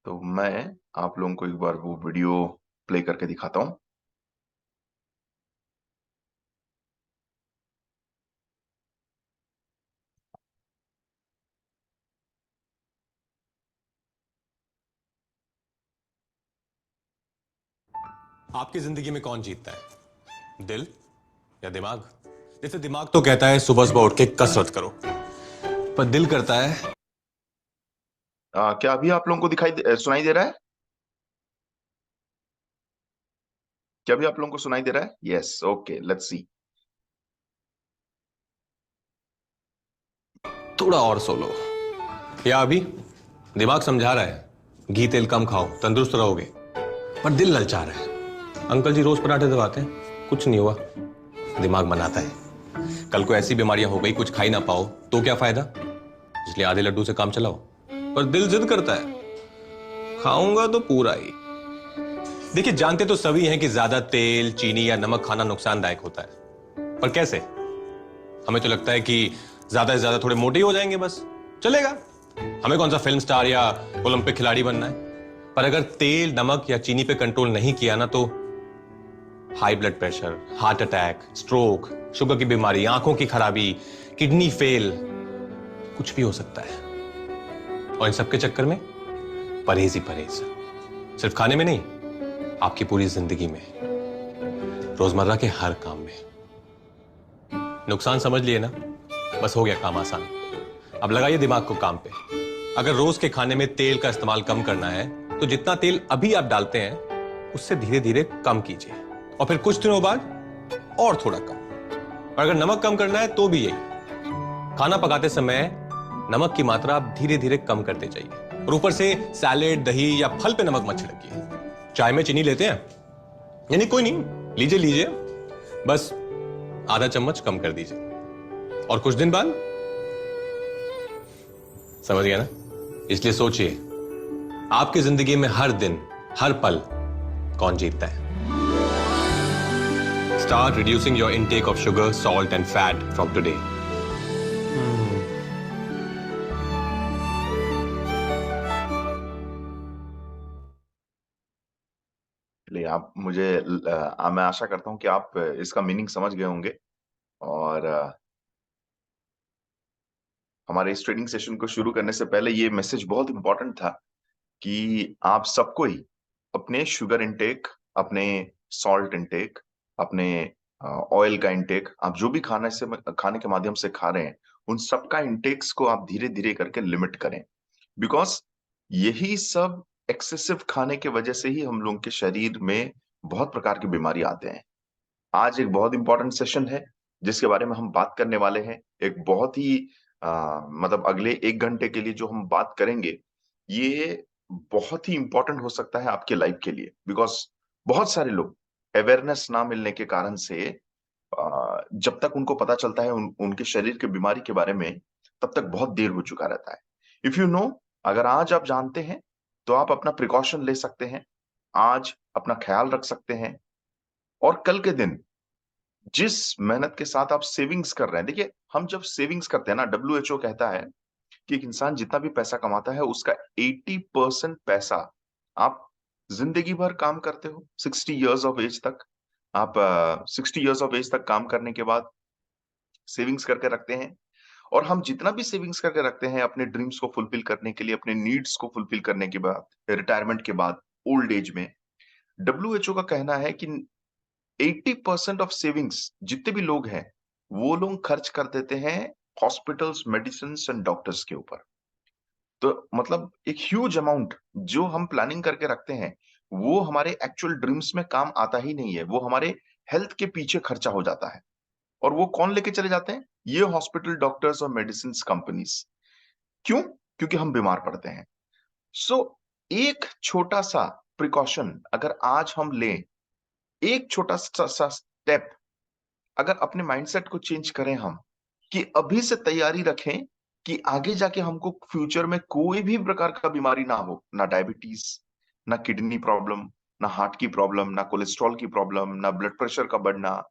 तो मैं आप लोगों को एक बार वो वीडियो प्ले करके दिखाता हूँ। आपकी जिंदगी में कौन जीतता है, दिल या दिमाग? जैसे दिमाग तो कहता है सुबह सुबह उठ के कसरत करो, पर दिल करता है। क्या अभी आप लोगों को सुनाई दे रहा है? क्या अभी आप लोगों को सुनाई दे रहा है? Yes, okay, let's see. थोड़ा और सो लो। या अभी दिमाग समझा रहा है घी तेल कम खाओ, तंदुरुस्त रहोगे, पर दिल ललचा रहा है। अंकल जी रोज पराठे दबाते हैं, कुछ नहीं हुआ। दिमाग मनाता है कल को ऐसी बीमारियां हो गई कुछ खा ही ना पाओ तो क्या फायदा, इसलिए आधे लड्डू से काम चलाओ। पर दिल जिद करता है खाऊंगा तो पूरा ही। देखिए, जानते तो सभी हैं कि ज्यादा तेल, चीनी या नमक खाना नुकसानदायक होता है, पर कैसे? हमें तो लगता है कि ज्यादा से ज्यादा थोड़े मोटे ही हो जाएंगे, बस चलेगा। हमें कौन सा फिल्म स्टार या ओलंपिक खिलाड़ी बनना है? पर अगर तेल, नमक या चीनी पे कंट्रोल नहीं किया ना तो high blood pressure, heart attack, stroke, sugar की बीमारी, आंखों की खराबी, किडनी फेल, कुछ भी हो सकता है। और इन सबके चक्कर में परहेज ही परहेज, सिर्फ खाने में नहीं, आपकी पूरी जिंदगी में, रोजमर्रा के हर काम में। नुकसान समझ लिए ना, बस हो गया काम आसान। अब लगाइए दिमाग को काम पे। अगर रोज के खाने में तेल का इस्तेमाल कम करना है तो जितना तेल अभी आप डालते हैं उससे धीरे धीरे कम कीजिए, और फिर कुछ दिनों बाद और थोड़ा कम। और अगर नमक कम करना है तो भी यही, खाना पकाते समय नमक की मात्रा आप धीरे धीरे कम करते जाइए। और ऊपर से सैलेड, दही या फल पे नमक मत छिड़किए। चाय में चीनी लेते हैं, यानी कोई नहीं, लीजिए लीजिए, बस आधा चम्मच कम कर दीजिए, और कुछ दिन बाद समझ गया ना? इसलिए सोचिए, आपकी जिंदगी में हर दिन, हर पल कौन जीतता है? Start reducing your intake of sugar, salt and fat from today. चलिए, मैं आशा करता हूँ कि आप इसका मीनिंग समझ गए होंगे। और हमारे इस ट्रेनिंग सेशन को शुरू करने से पहले ये मैसेज बहुत इंपॉर्टेंट था कि आप सबको ही अपने शुगर इंटेक, अपने सॉल्ट इंटेक, अपने ऑयल का इंटेक, आप जो भी खाने के माध्यम से खा रहे हैं, उन सबका इंटेक्स को आप धीरे धीरे करके लिमिट करें। बिकॉज यही सब एक्सेसिव खाने की वजह से ही हम लोगों के शरीर में बहुत प्रकार की बीमारी आते हैं। आज एक बहुत इंपॉर्टेंट सेशन है जिसके बारे में हम बात करने वाले हैं। एक बहुत ही मतलब अगले 1 घंटे के लिए जो हम बात करेंगे, ये बहुत ही इंपॉर्टेंट हो सकता है आपके लाइफ के लिए। बिकॉज बहुत सारे लोग अवेयरनेस ना मिलने के कारण से जब तक उनको पता चलता है उनके शरीर की बीमारी के बारे में, तब तक बहुत देर हो चुका रहता है। इफ यू नो, अगर आज आप जानते हैं तो आप अपना प्रिकॉशन ले सकते हैं, आज अपना ख्याल रख सकते हैं। और कल के दिन जिस मेहनत के साथ आप सेविंग्स कर रहे हैं, देखिए, हम जब सेविंग्स करते हैं ना, डब्ल्यूएचओ कहता है कि एक इंसान जितना भी पैसा कमाता है उसका 80% पैसा आप जिंदगी भर काम करते हो, 60 इयर्स ऑफ एज तक, आप 60 इयर्स ऑफ एज तक काम करने के बाद सेविंग्स करके रखते हैं। और हम जितना भी सेविंग्स करके रखते हैं अपने ड्रीम्स को फुलफिल करने के लिए, अपने नीड्स को फुलफिल करने के बाद, रिटायरमेंट के बाद, ओल्ड एज में, डब्ल्यूएचओ का कहना है कि 80% ऑफ सेविंग्स जितने भी लोग हैं, वो लोग खर्च कर देते हैं हॉस्पिटल्स, मेडिसिन एंड डॉक्टर्स के ऊपर। तो मतलब एक ह्यूज अमाउंट जो हम प्लानिंग करके रखते हैं, वो हमारे एक्चुअल ड्रीम्स में काम आता ही नहीं है, वो हमारे हेल्थ के पीछे खर्चा हो जाता है। और वो कौन लेके चले जाते हैं? ये हॉस्पिटल, डॉक्टर्स और मेडिसिन कंपनीज। क्यों? क्योंकि हम बीमार पड़ते हैं। सो एक छोटा सा प्रिकॉशन अगर आज हम लें, एक छोटा सा स्टेप अगर अपने माइंडसेट को चेंज करें हम, कि अभी से तैयारी रखें कि आगे जाके हमको फ्यूचर में कोई भी प्रकार का बीमारी ना हो, ना डायबिटीज, ना किडनी प्रॉब्लम, ना हार्ट की प्रॉब्लम, ना कोलेस्ट्रॉल की प्रॉब्लम, ना ब्लड प्रेशर का बढ़ना।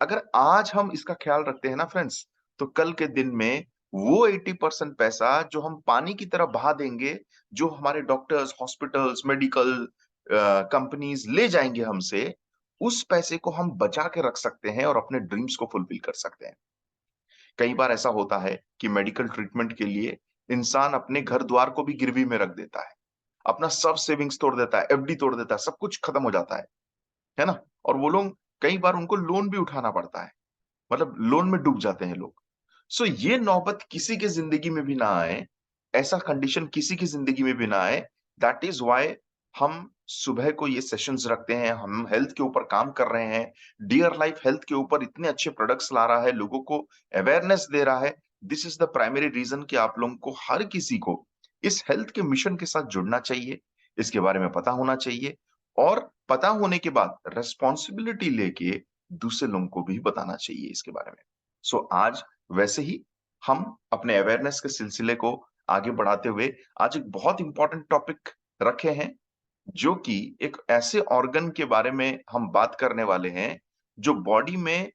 अगर आज हम इसका ख्याल रखते हैं ना फ्रेंड्स, तो कल के दिन में वो 80% पैसा जो हम पानी की तरह बहा देंगे, जो हमारे डॉक्टर्स, हॉस्पिटल्स, मेडिकल कंपनीज ले जाएंगे हमसे, उस पैसे को हम बचा के रख सकते हैं और अपने ड्रीम्स को फुलफिल कर सकते हैं। कई बार ऐसा होता है कि मेडिकल ट्रीटमेंट के लिए इंसान अपने घर द्वार को भी गिरवी में रख देता है, अपना सब सेविंग्स तोड़ देता है, एफडी तोड़ देता है, सब कुछ खत्म हो जाता है ना? और वो लोग, कई बार उनको लोन भी उठाना पड़ता है, मतलब लोन में डूब जाते हैं लोग। सो ये नौबत किसी के जिंदगी में भी ना आए, ऐसा कंडीशन किसी की जिंदगी में भी ना आए। दैट इज वाई हम सुबह को ये सेशंस रखते हैं, हम हेल्थ के ऊपर काम कर रहे हैं। डियर लाइफ हेल्थ के ऊपर इतने अच्छे प्रोडक्ट्स ला रहा है, लोगों को अवेयरनेस दे रहा है। This is the primary reason कि आप लोगों को, हर किसी को इस हेल्थ के मिशन के साथ जुड़ना चाहिए, इसके बारे में पता होना चाहिए, और पता होने के बाद रेस्पॉन्सिबिलिटी लेके दूसरे लोगों को भी बताना चाहिए इसके बारे में। सो आज वैसे ही हम अपने अवेयरनेस के सिलसिले को आगे बढ़ाते हुए आज एक बहुत इंपॉर्टेंट टॉपिक रखे हैं, जो कि एक ऐसे ऑर्गन के बारे में हम बात करने वाले हैं जो बॉडी में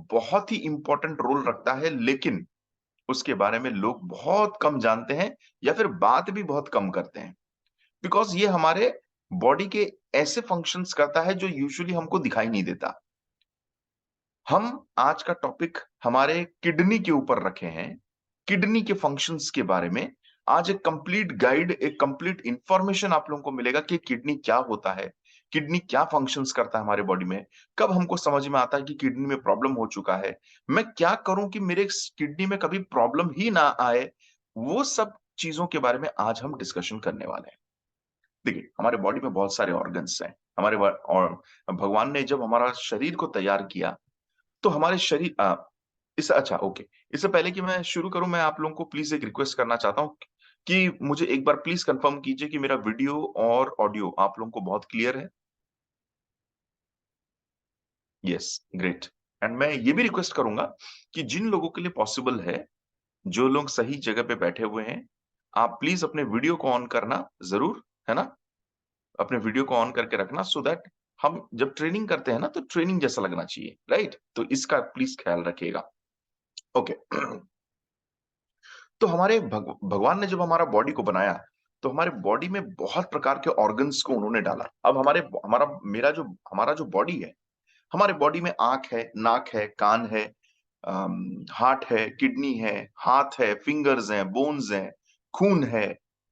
बहुत ही इंपॉर्टेंट रोल रखता है, लेकिन उसके बारे में लोग बहुत कम जानते हैं या फिर बात भी बहुत कम करते हैं, बिकॉज ये हमारे बॉडी के ऐसे फंक्शंस करता है जो यूजुअली हमको दिखाई नहीं देता। हम आज का टॉपिक हमारे किडनी के ऊपर रखे हैं, किडनी के फंक्शंस के बारे में। आज एक कंप्लीट गाइड, एक कंप्लीट इंफॉर्मेशन आप लोगों को मिलेगा कि किडनी क्या होता है, किडनी क्या फंक्शंस करता है हमारे बॉडी में, कब हमको समझ में आता है कि किडनी में प्रॉब्लम हो चुका है, मैं क्या करूं कि मेरे किडनी में कभी प्रॉब्लम ही ना आए। वो सब चीजों के बारे में आज हम डिस्कशन करने वाले हैं। देखिए, हमारे बॉडी में बहुत सारे ऑर्गन्स हैं। और भगवान ने जब हमारा शरीर को तैयार किया, तो हमारे शरीर इस अच्छा ओके, इससे पहले कि मैं शुरू करूं, मैं आप लोगों को प्लीज एक रिक्वेस्ट करना चाहता हूं कि मुझे एक बार प्लीज कंफर्म कीजिए कि मेरा वीडियो और ऑडियो आप लोगों को बहुत क्लियर है। Yes, great. एंड मैं ये भी रिक्वेस्ट करूंगा कि जिन लोगों के लिए पॉसिबल है, जो लोग सही जगह पे बैठे हुए हैं, आप प्लीज अपने वीडियो को ऑन करना जरूर, है ना? अपने वीडियो को ऑन करके रखना, सो दैट हम जब ट्रेनिंग करते हैं ना, तो ट्रेनिंग जैसा लगना चाहिए, राइट? तो इसका प्लीज ख्याल रखिएगा। ओके। तो हमारे भगवान ने जब हमारा बॉडी को बनाया, तो हमारे बॉडी में बहुत प्रकार के ऑर्गन्स को उन्होंने डाला। अब हमारा जो बॉडी है, हमारे बॉडी में आंख है, नाक है, कान है, हार्ट है, किडनी है, हाथ है, फिंगर्स हैं, बोन्स हैं, खून है,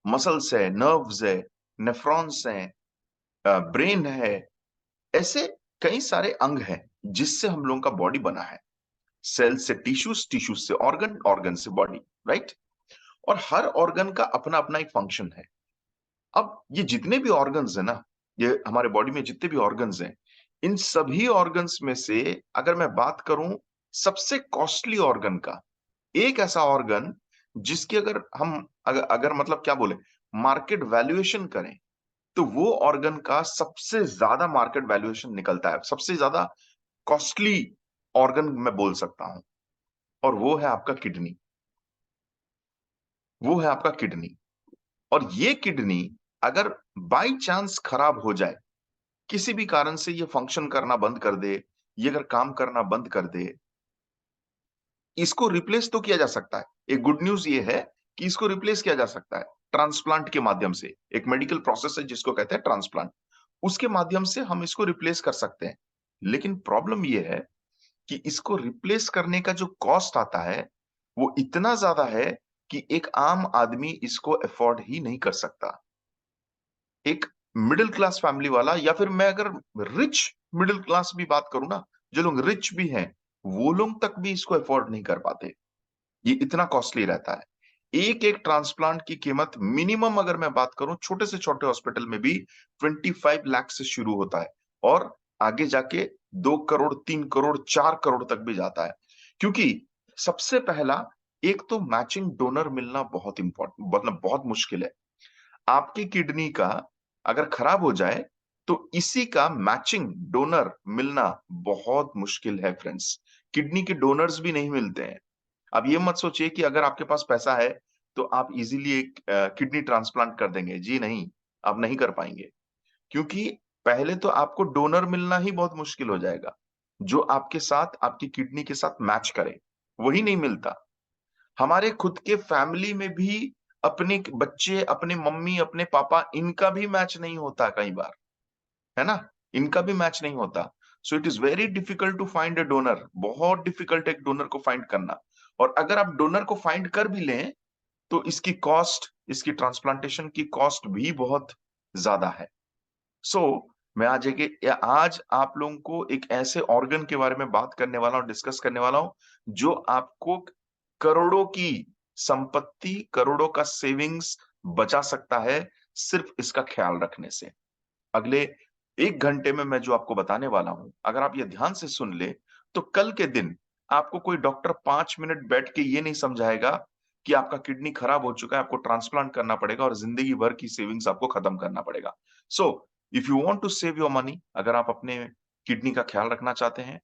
मसल्स है, नर्व्स है, नेफ्रॉन्स हैं, ब्रेन है। ऐसे कई सारे अंग हैं जिससे हम लोगों का बॉडी बना है। सेल से टिश्यूज, टिश्यूज से ऑर्गन, ऑर्गन से बॉडी, राइट? और हर ऑर्गन का अपना अपना एक फंक्शन है। अब ये जितने भी ऑर्गन्स है ना, ये हमारे बॉडी में जितने भी ऑर्गन्स हैं, इन सभी ऑर्गन्स में से अगर मैं बात करूं सबसे कॉस्टली ऑर्गन का, एक ऐसा ऑर्गन जिसकी अगर मतलब क्या बोले, मार्केट वैल्यूएशन करें, तो वो ऑर्गन का सबसे ज्यादा मार्केट वैल्यूएशन निकलता है, सबसे ज्यादा कॉस्टली ऑर्गन मैं बोल सकता हूं, और वो है आपका किडनी। वो है आपका किडनी। और ये किडनी अगर बाई चांस खराब हो जाए, किसी भी कारण से ये फंक्शन करना बंद कर दे, ये अगर काम करना बंद कर दे, इसको रिप्लेस तो किया जा सकता है। एक गुड न्यूज ये है कि इसको रिप्लेस किया जा सकता है ट्रांसप्लांट के माध्यम से। एक मेडिकल प्रोसेस है जिसको कहते हैं ट्रांसप्लांट, उसके माध्यम से हम इसको रिप्लेस कर सकते हैं। लेकिन प्रॉब्लम ये है कि इसको रिप्लेस करने का जो कॉस्ट आता है, वो इतना ज्यादा है कि एक आम आदमी इसको अफोर्ड ही नहीं कर सकता। एक मिडिल क्लास फैमिली वाला, या फिर मैं अगर रिच मिडिल क्लास भी बात करूं ना, जो लोग रिच भी हैं, वो लोग तक भी इसको अफोर्ड नहीं कर पाते। ये इतना कॉस्टली रहता है। एक एक ट्रांसप्लांट की कीमत मिनिमम, अगर मैं बात करूं, छोटे से छोटे हॉस्पिटल में भी 25 लाख से शुरू होता है, और आगे जाके 2 करोड़, 3 करोड़, 4 करोड़ तक भी जाता है। क्योंकि सबसे पहला, एक तो मैचिंग डोनर मिलना बहुत इंपॉर्टेंट, मतलब बहुत मुश्किल है। आपकी किडनी का अगर खराब हो जाए, तो इसी का मैचिंग डोनर मिलना बहुत मुश्किल है फ्रेंड्स। किडनी के डोनर्स भी नहीं मिलते हैं। अब ये मत सोचिए कि अगर आपके पास पैसा है तो आप इजीली एक किडनी ट्रांसप्लांट कर देंगे। जी नहीं, आप नहीं कर पाएंगे। क्योंकि पहले तो आपको डोनर मिलना ही बहुत मुश्किल हो जाएगा, जो आपके साथ, आपकी किडनी के साथ मैच करे, वही नहीं मिलता। हमारे खुद के फैमिली में भी अपने बच्चे, अपने मम्मी, अपने पापा, इनका भी मैच नहीं होता कई बार, है ना? इनका भी मैच नहीं होता। So it is very difficult to find a donor, बहुत डिफिकल्ट है एक डोनर को फाइंड करना। और अगर आप डोनर को फाइंड कर भी लें तो इसकी कॉस्ट, इसकी ट्रांसप्लांटेशन की कॉस्ट भी बहुत ज्यादा है। सो मैं आज आप लोगों को एक ऐसे ऑर्गन के बारे में बात करने वाला हूं, डिस्कस करने वाला हूं, जो आपको करोड़ों की संपत्ति, करोड़ों का सेविंग्स बचा सकता है सिर्फ इसका ख्याल रखने से। अगले 1 घंटे में मैं जो आपको बताने वाला हूं, अगर आप ये ध्यान से सुन ले तो कल के दिन आपको कोई डॉक्टर 5 मिनट बैठ के ये नहीं समझाएगा कि आपका किडनी खराब हो चुका है, आपको ट्रांसप्लांट करना पड़ेगा और जिंदगी भर की सेविंग्स आपको खत्म करना पड़ेगा। So if you want to save your money, अगर आप अपने किडनी का ख्याल रखना चाहते हैं,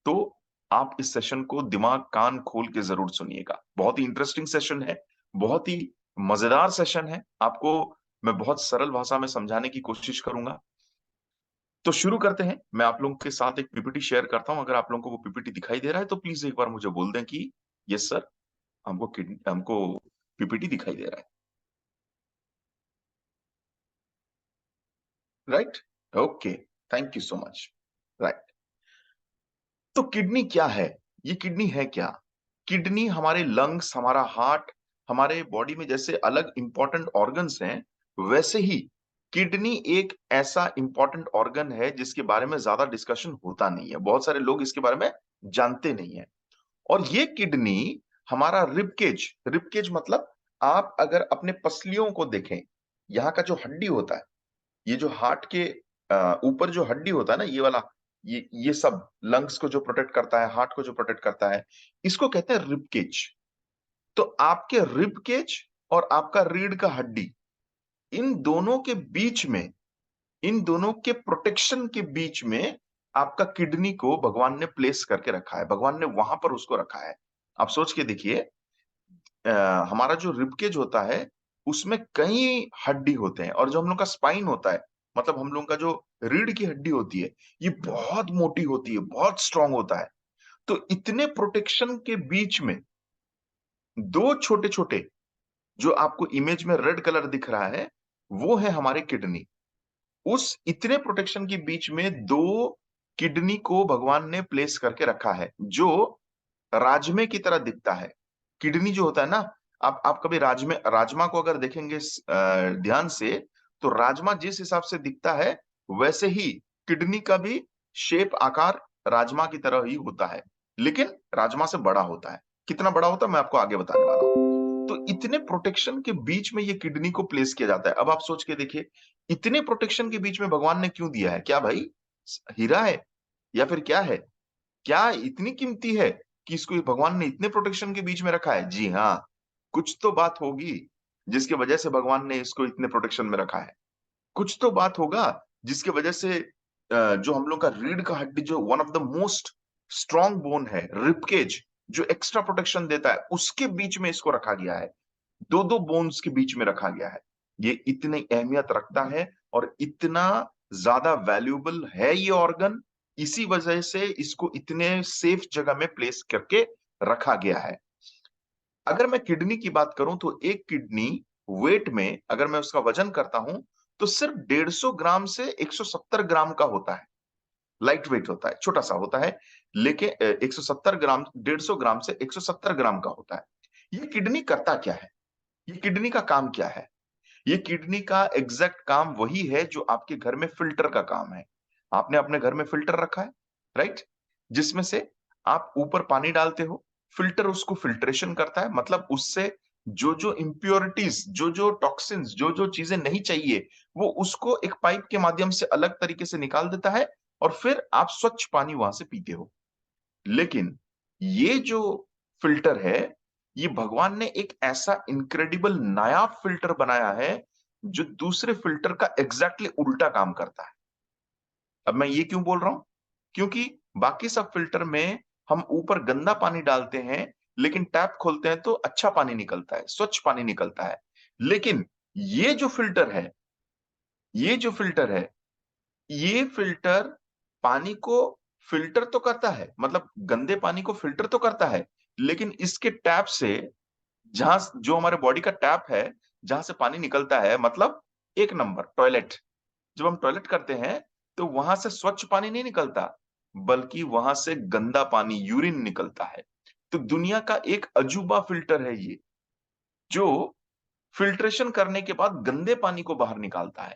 तो आप इस सेशन को दिमाग कान खोल के जरूर सुनिएगा। बहुत ही इंटरेस्टिंग सेशन है, बहुत ही मजेदार सेशन है। आपको मैं बहुत सरल भाषा में समझाने की कोशिश करूंगा। तो शुरू करते हैं। मैं आप लोगों के साथ एक पीपीटी शेयर करता हूं। अगर आप लोगों को वो पीपीटी दिखाई दे रहा है तो प्लीज एक बार मुझे बोल दें कि यस सर, हमको पीपीटी दिखाई दे रहा है। Right? Okay, thank you so much. Right, तो किडनी क्या है? ये किडनी है क्या? किडनी हमारे लंग्स, हमारा हार्ट, हमारे बॉडी में जैसे अलग इंपॉर्टेंट ऑर्गन्स हैं, वैसे ही किडनी एक ऐसा इंपॉर्टेंट ऑर्गन है जिसके बारे में ज्यादा डिस्कशन होता नहीं है। बहुत सारे लोग इसके बारे में जानते नहीं है। और ये किडनी हमारा रिबकेज मतलब, आप अगर अपने पसलियों को देखें, यहाँ का जो हड्डी होता है, ये जो हार्ट के ऊपर जो हड्डी होता है ना, ये वाला, ये सब लंग्स को जो प्रोटेक्ट करता है, हार्ट को जो प्रोटेक्ट करता है, इसको कहते हैं रिबकेज। तो आपके रिबकेज और आपका रीढ़ का हड्डी, इन दोनों के बीच में, इन दोनों के प्रोटेक्शन के बीच में आपका किडनी को भगवान ने प्लेस करके रखा है। भगवान ने वहां पर उसको रखा है। आप सोच के देखिए, हमारा जो रिबकेज होता है उसमें कई हड्डी होते हैं, और जो हम लोग का स्पाइन होता है, मतलब हम लोग का जो रीढ़ की हड्डी होती है, ये बहुत मोटी होती है, बहुत स्ट्रांग होता है। तो इतने प्रोटेक्शन के बीच में दो छोटे छोटे, जो आपको इमेज में रेड कलर दिख रहा है, वो है हमारे किडनी। उस इतने प्रोटेक्शन के बीच में दो किडनी को भगवान ने प्लेस करके रखा है, जो राजमे की तरह दिखता है। किडनी जो होता है ना, आप कभी राजमा को अगर देखेंगे ध्यान से, तो राजमा जिस हिसाब से दिखता है, वैसे ही किडनी का भी शेप, आकार राजमा की तरह ही होता है, लेकिन राजमा से बड़ा होता है। कितना बड़ा होता है मैं आपको आगे बताने वाला हूं। तो इतने प्रोटेक्शन के बीच में ये किडनी को प्लेस किया जाता है। अब आप सोच के देखिए, इतने प्रोटेक्शन के बीच में भगवान ने क्यों दिया है? क्या भाई हीरा है या फिर क्या है? क्या इतनी कीमती है कि इसको भगवान ने इतने प्रोटेक्शन के बीच में रखा है? जी हाँ, कुछ तो बात होगी जिसकी वजह से भगवान ने इसको इतने प्रोटेक्शन में रखा है। कुछ तो बात होगा जिसकी वजह से जो हम लोग का रीढ़ का हड्डी, जो one of the most strong bone है, रिबकेज, जो एक्स्ट्रा प्रोटेक्शन देता है, उसके बीच में इसको रखा गया है। दो दो बोन्स के बीच में रखा गया है। ये इतनी अहमियत रखता है और इतना ज्यादा वैल्यूएबल है ये ऑर्गन, इसी वजह से इसको इतने सेफ जगह में प्लेस करके रखा गया है। अगर मैं किडनी की बात करूं तो एक किडनी वेट में, अगर मैं उसका वजन करता हूं, तो सिर्फ 150 ग्राम से 170 ग्राम का होता है। लाइट वेट होता है, छोटा सा होता है, लेकिन 170 ग्राम, 150 ग्राम से 170 ग्राम का होता है। ये किडनी करता क्या है? ये किडनी का काम क्या है? ये किडनी का एग्जैक्ट काम वही है जो आपके घर में फिल्टर का काम है। आपने अपने घर में फिल्टर रखा है, राइट? जिसमें से आप ऊपर पानी डालते हो, फिल्टर उसको फिल्ट्रेशन करता है, मतलब उससे जो जो इम्प्योरिटीज, जो जो टॉक्सिन्स, जो जो चीजें नहीं चाहिए, वो उसको एक पाइप के माध्यम से अलग तरीके से निकाल देता है, और फिर आप स्वच्छ पानी वहां से पीते हो। लेकिन ये जो फिल्टर है, ये भगवान ने एक ऐसा इनक्रेडिबल नायाब फिल्टर बनाया है जो दूसरे फिल्टर का एग्जैक्टली उल्टा काम करता है। अब मैं ये क्यों बोल रहा हूं? क्योंकि बाकी सब फिल्टर में हम ऊपर गंदा पानी डालते हैं, लेकिन टैप खोलते हैं तो अच्छा पानी निकलता है, स्वच्छ पानी निकलता है। लेकिन ये जो फिल्टर है, ये जो फिल्टर है, ये फिल्टर पानी को फिल्टर तो करता है, मतलब गंदे पानी को फिल्टर तो करता है, लेकिन इसके टैप से, जहां जो हमारे बॉडी का टैप है, जहां से पानी निकलता है, मतलब एक नंबर टॉयलेट, जब हम टॉयलेट करते हैं तो वहां से स्वच्छ पानी नहीं निकलता, बल्कि वहां से गंदा पानी, यूरिन निकलता है। तो दुनिया का एक अजूबा फिल्टर है ये, जो फिल्ट्रेशन करने के बाद गंदे पानी को बाहर निकालता है।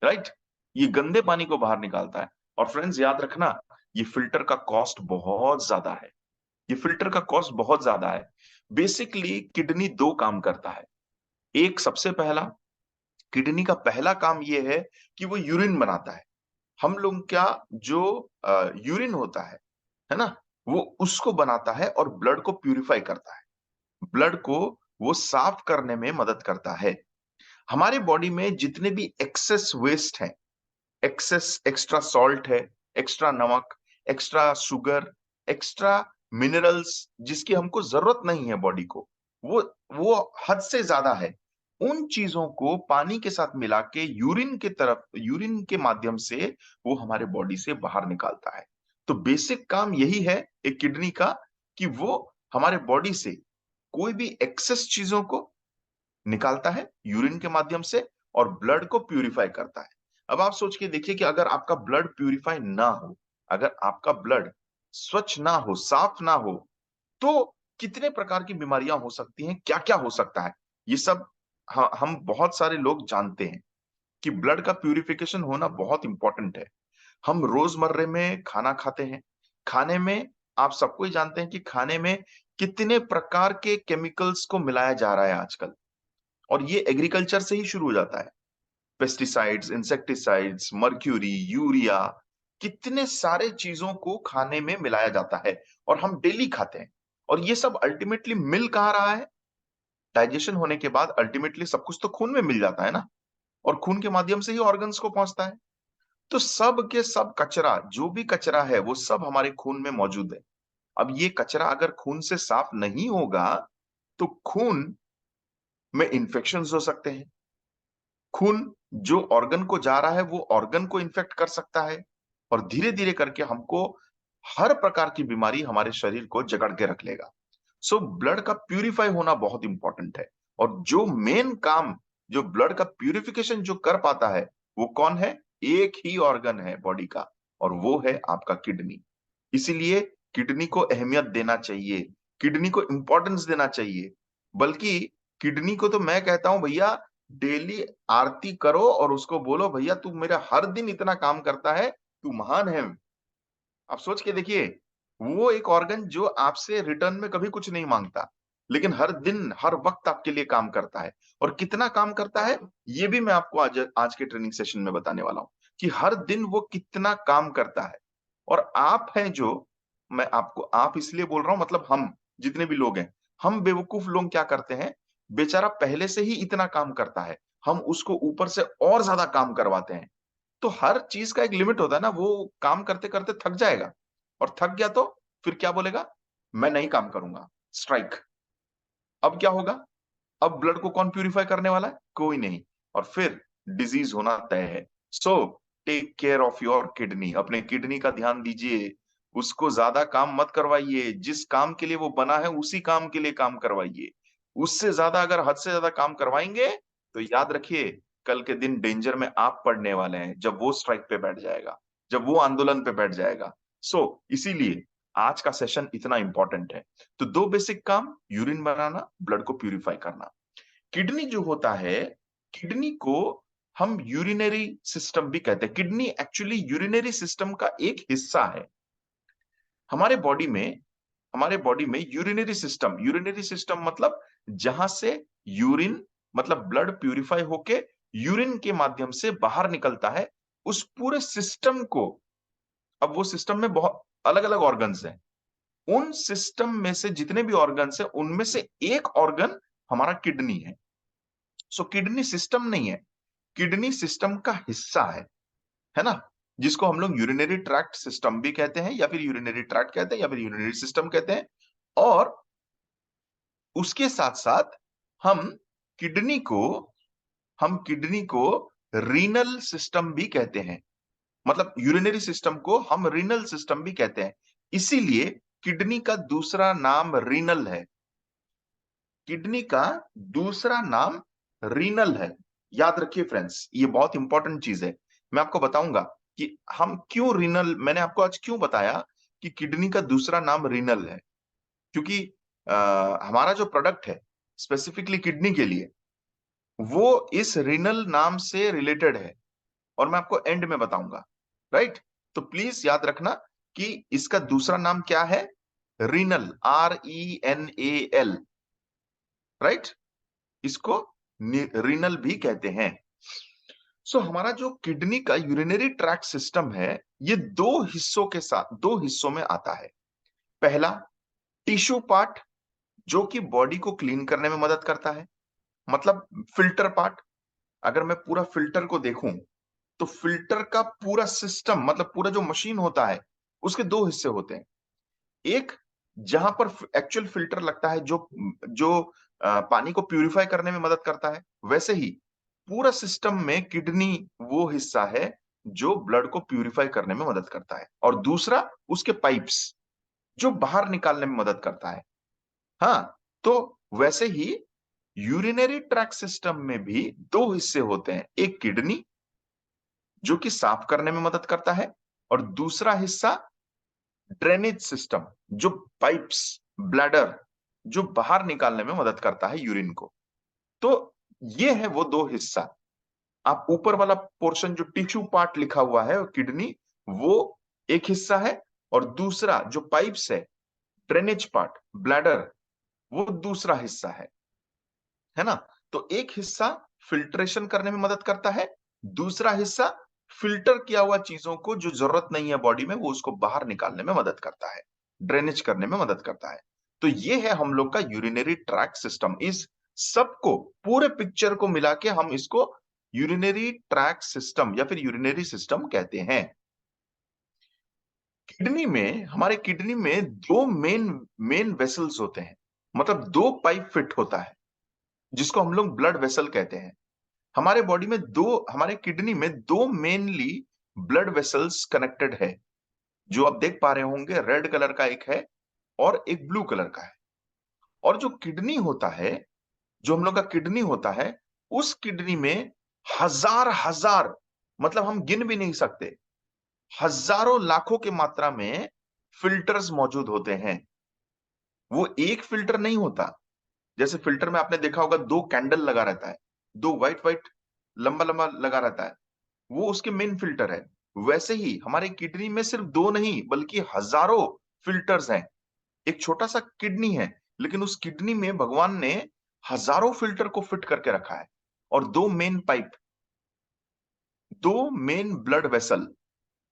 राइट, ये गंदे पानी को बाहर निकालता है। और फ्रेंड्स याद रखना, ये फिल्टर का कॉस्ट बहुत ज्यादा है। ये फिल्टर का कॉस्ट बहुत ज्यादा है। बेसिकली किडनी दो काम करता है। एक, सबसे पहला, किडनी का पहला काम ये है कि वो यूरिन बनाता है। हम लोग क्या, जो यूरिन होता है ना, वो उसको बनाता है और ब्लड को प्यूरिफाई करता है। ब्लड को वो साफ करने में मदद करता है। हमारे बॉडी में जितने भी एक्सेस वेस्ट है, एक्सेस एक्स्ट्रा सॉल्ट है, एक्स्ट्रा नमक, एक्स्ट्रा शुगर, एक्स्ट्रा मिनरल्स, जिसकी हमको जरूरत नहीं है बॉडी को, वो वो हद से ज्यादा है। उन चीजों को पानी के साथ मिला के यूरिन के तरफ, यूरिन के माध्यम से वो हमारे बॉडी से बाहर निकालता है। तो बेसिक काम यही है एक किडनी का, कि वो हमारे बॉडी से कोई भी एक्सेस चीजों को निकालता है यूरिन के माध्यम से, और ब्लड को प्यूरिफाई करता है। अब आप सोच के देखिए कि अगर आपका ब्लड प्यूरिफाई ना हो, अगर आपका ब्लड स्वच्छ ना हो, साफ ना हो, तो कितने प्रकार की बीमारियां हो सकती हैं, क्या क्या हो सकता है, ये सब हम बहुत सारे लोग जानते हैं कि ब्लड का प्यूरिफिकेशन होना बहुत इंपॉर्टेंट है। हम रोजमर्रे में खाना खाते हैं, खाने में आप सबको ही जानते हैं कि खाने में कितने प्रकार के केमिकल्स को मिलाया जा रहा है आजकल। और ये एग्रीकल्चर से ही शुरू हो जाता है। पेस्टिसाइड्स, इंसेक्टिसाइड्स, मर्क्यूरी, यूरिया, कितने सारे चीजों को खाने में मिलाया जाता है और हम डेली खाते हैं। और ये सब अल्टीमेटली मिल कहाँ रहा है? डाइजेशन होने के बाद अल्टीमेटली सब कुछ तो खून में मिल जाता है ना, और खून के माध्यम से ही ऑर्गन्स को पहुंचता है। तो सब के सब कचरा, जो भी कचरा है, वो सब हमारे खून में मौजूद है। अब ये कचरा अगर खून से साफ नहीं होगा, तो खून में इंफेक्शंस हो सकते हैं। खून जो ऑर्गन को जा रहा है, वो ऑर्गन को इन्फेक्ट कर सकता है, और धीरे धीरे करके हमको हर प्रकार की बीमारी हमारे शरीर को जकड़ के रख लेगा। सो ब्लड का प्यूरिफाई होना बहुत इंपॉर्टेंट है। और जो मेन काम, जो ब्लड का प्यूरिफिकेशन जो कर पाता है, वो कौन है? एक ही ऑर्गन है बॉडी का, और वो है आपका किडनी। इसीलिए किडनी को अहमियत देना चाहिए, किडनी को इंपॉर्टेंस देना चाहिए। बल्कि किडनी को तो मैं कहता हूं, भैया डेली आरती करो और उसको बोलो, भैया तू मेरा हर दिन इतना काम करता है, तू महान है। आप सोच के देखिए, वो एक ऑर्गन जो आपसे रिटर्न में कभी कुछ नहीं मांगता, लेकिन हर दिन हर वक्त आपके लिए काम करता है। और कितना काम करता है, ये भी मैं आपको आज आज के ट्रेनिंग सेशन में बताने वाला हूं, कि हर दिन वो कितना काम करता है। और आप हैं जो, मैं आपको आप इसलिए बोल रहा हूं, मतलब हम जितने भी लोग हैं, हम बेवकूफ लोग क्या करते हैं, बेचारा पहले से ही इतना काम करता है, हम उसको ऊपर से और ज्यादा काम करवाते हैं। तो हर चीज का एक लिमिट होता है ना, वो काम करते करते थक जाएगा, और थक गया तो फिर क्या बोलेगा? मैं नहीं काम करूंगा, स्ट्राइक। अब क्या होगा? अब ब्लड को कौन प्यूरिफाई करने वाला है? कोई नहीं। और फिर डिजीज होना तय है। So take care of your kidney, अपने किडनी का ध्यान दीजिए। उसको ज्यादा काम मत करवाइए, जिस काम के लिए वो बना है उसी काम के लिए काम करवाइए। उससे ज्यादा, अगर हद से ज्यादा काम करवाएंगे, तो याद रखिए, कल के दिन डेंजर में आप पड़ने वाले हैं, जब वो स्ट्राइक पे बैठ जाएगा, जब वो आंदोलन पे बैठ जाएगा। सो इसीलिए आज का सेशन इतना इंपॉर्टेंट है। तो दो बेसिक काम, यूरिन बनाना, ब्लड को प्यूरिफाई करना। किडनी जो होता है, किडनी को हम यूरिनरी सिस्टम भी कहते हैं। किडनी एक्चुअली यूरिनरी सिस्टम का एक हिस्सा है। हमारे बॉडी में, हमारे बॉडी में यूरिनरी सिस्टम मतलब जहां से यूरिन, मतलब ब्लड प्यूरिफाई होके यूरिन के माध्यम से बाहर निकलता है, उस पूरे सिस्टम को, अब वो सिस्टम में बहुत अलग अलग ऑर्गन्स हैं, उन सिस्टम में से जितने भी ऑर्गन्स हैं, उनमें से एक ऑर्गन हमारा किडनी है। सो किडनी सिस्टम नहीं है, किडनी सिस्टम का हिस्सा है ना, जिसको हम लोग यूरिनरी ट्रैक्ट सिस्टम भी कहते हैं, या फिर यूरिनरी ट्रैक्ट कहते हैं, या फिर यूरिनरी सिस्टम कहते हैं। और उसके साथ साथ हम किडनी को हम किडनी को रीनल सिस्टम भी कहते हैं। मतलब यूरिनरी सिस्टम को हम रीनल सिस्टम भी कहते हैं। इसीलिए किडनी का दूसरा नाम रीनल है। किडनी का दूसरा नाम रीनल है। याद रखिए फ्रेंड्स, ये बहुत इंपॉर्टेंट चीज है। मैं आपको बताऊंगा कि हम क्यों रीनल, मैंने आपको आज क्यों बताया कि किडनी का दूसरा नाम रीनल है। क्योंकि हमारा जो प्रोडक्ट है स्पेसिफिकली किडनी के लिए, वो इस रीनल नाम से रिलेटेड है, और मैं आपको एंड में बताऊंगा। राइट? तो प्लीज याद रखना कि इसका दूसरा नाम क्या है। Renal, RENAL। राइट? इसको रीनल भी कहते हैं। सो हमारा जो किडनी का यूरिनरी ट्रैक्ट सिस्टम है, ये दो हिस्सों में आता है। पहला, टिश्यू पार्ट, जो कि बॉडी को क्लीन करने में मदद करता है, मतलब फिल्टर पार्ट। अगर मैं पूरा फिल्टर को देखूं, तो फिल्टर का पूरा सिस्टम, मतलब पूरा जो मशीन होता है, उसके दो हिस्से होते हैं। एक, जहां पर एक्चुअल फिल्टर लगता है, जो जो पानी को प्यूरिफाई करने में मदद करता है। वैसे ही पूरा सिस्टम में किडनी वो हिस्सा है जो ब्लड को प्यूरिफाई करने में मदद करता है, और दूसरा उसके पाइप्स, जो बाहर निकालने में मदद करता है। हाँ, तो वैसे ही यूरिनरी ट्रैक्ट सिस्टम में भी दो हिस्से होते हैं। एक किडनी, जो कि साफ करने में मदद करता है, और दूसरा हिस्सा ड्रेनेज सिस्टम, जो पाइप्स, ब्लैडर, जो बाहर निकालने में मदद करता है यूरिन को। तो ये है वो दो हिस्सा। आप ऊपर वाला पोर्शन जो टिश्यू पार्ट लिखा हुआ है किडनी, वो एक हिस्सा है, और दूसरा जो पाइप्स है, ड्रेनेज पार्ट, ब्लैडर, वो दूसरा हिस्सा है ना? तो एक हिस्सा फिल्ट्रेशन करने में मदद करता है, दूसरा हिस्सा फिल्टर किया हुआ चीजों को जो जरूरत नहीं है बॉडी में, वो उसको बाहर निकालने में मदद करता है, ड्रेनेज करने में मदद करता है। तो ये है हम लोग का यूरिनरी ट्रैक्ट सिस्टम। इस सबको, पूरे पिक्चर को मिला के हम इसको यूरिनरी ट्रैक्ट सिस्टम या फिर यूरिनरी सिस्टम कहते हैं। किडनी में, हमारे किडनी में दो मेन मेन वेसल्स होते हैं, मतलब दो पाइप फिट होता है, जिसको हम लोग ब्लड वेसल कहते हैं। हमारे बॉडी में दो, हमारे किडनी में दो मेनली ब्लड वेसल्स कनेक्टेड है, जो आप देख पा रहे होंगे। रेड कलर का एक है और एक ब्लू कलर का है। और जो किडनी होता है, जो हम लोग का किडनी होता है, उस किडनी में हजार हजार, मतलब हम गिन भी नहीं सकते, हजारों लाखों की मात्रा में फिल्टर्स मौजूद होते हैं। वो एक फिल्टर नहीं होता। जैसे फिल्टर में आपने देखा होगा, दो कैंडल लगा रहता है, दो व्हाइट व्हाइट लंबा लंबा लगा रहता है, वो उसके मेन फिल्टर है। वैसे ही हमारे किडनी में सिर्फ दो नहीं, बल्कि हजारों फिल्टर्स हैं। एक छोटा सा किडनी है, लेकिन उस किडनी में भगवान ने हजारों फिल्टर को फिट करके रखा है, और दो मेन पाइप, दो मेन ब्लड वेसल।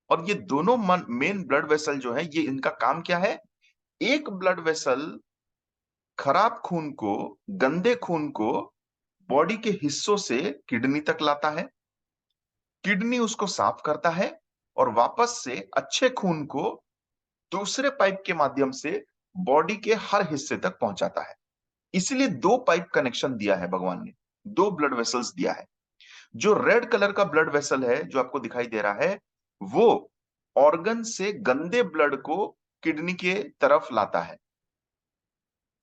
और ये दोनों मेन ब्लड वेसल जो है, ये इनका काम क्या है? एक ब्लड वेसल खराब खून को, गंदे खून को बॉडी के हिस्सों से किडनी तक लाता है, किडनी उसको साफ करता है, और वापस से अच्छे खून को दूसरे पाइप के माध्यम से बॉडी के हर हिस्से तक पहुंचाता है। इसलिए दो पाइप कनेक्शन दिया है भगवान ने, दो ब्लड वेसल्स दिया है। जो रेड कलर का ब्लड वेसल है जो आपको दिखाई दे रहा है, वो ऑर्गन से गंदे ब्लड को किडनी के तरफ लाता है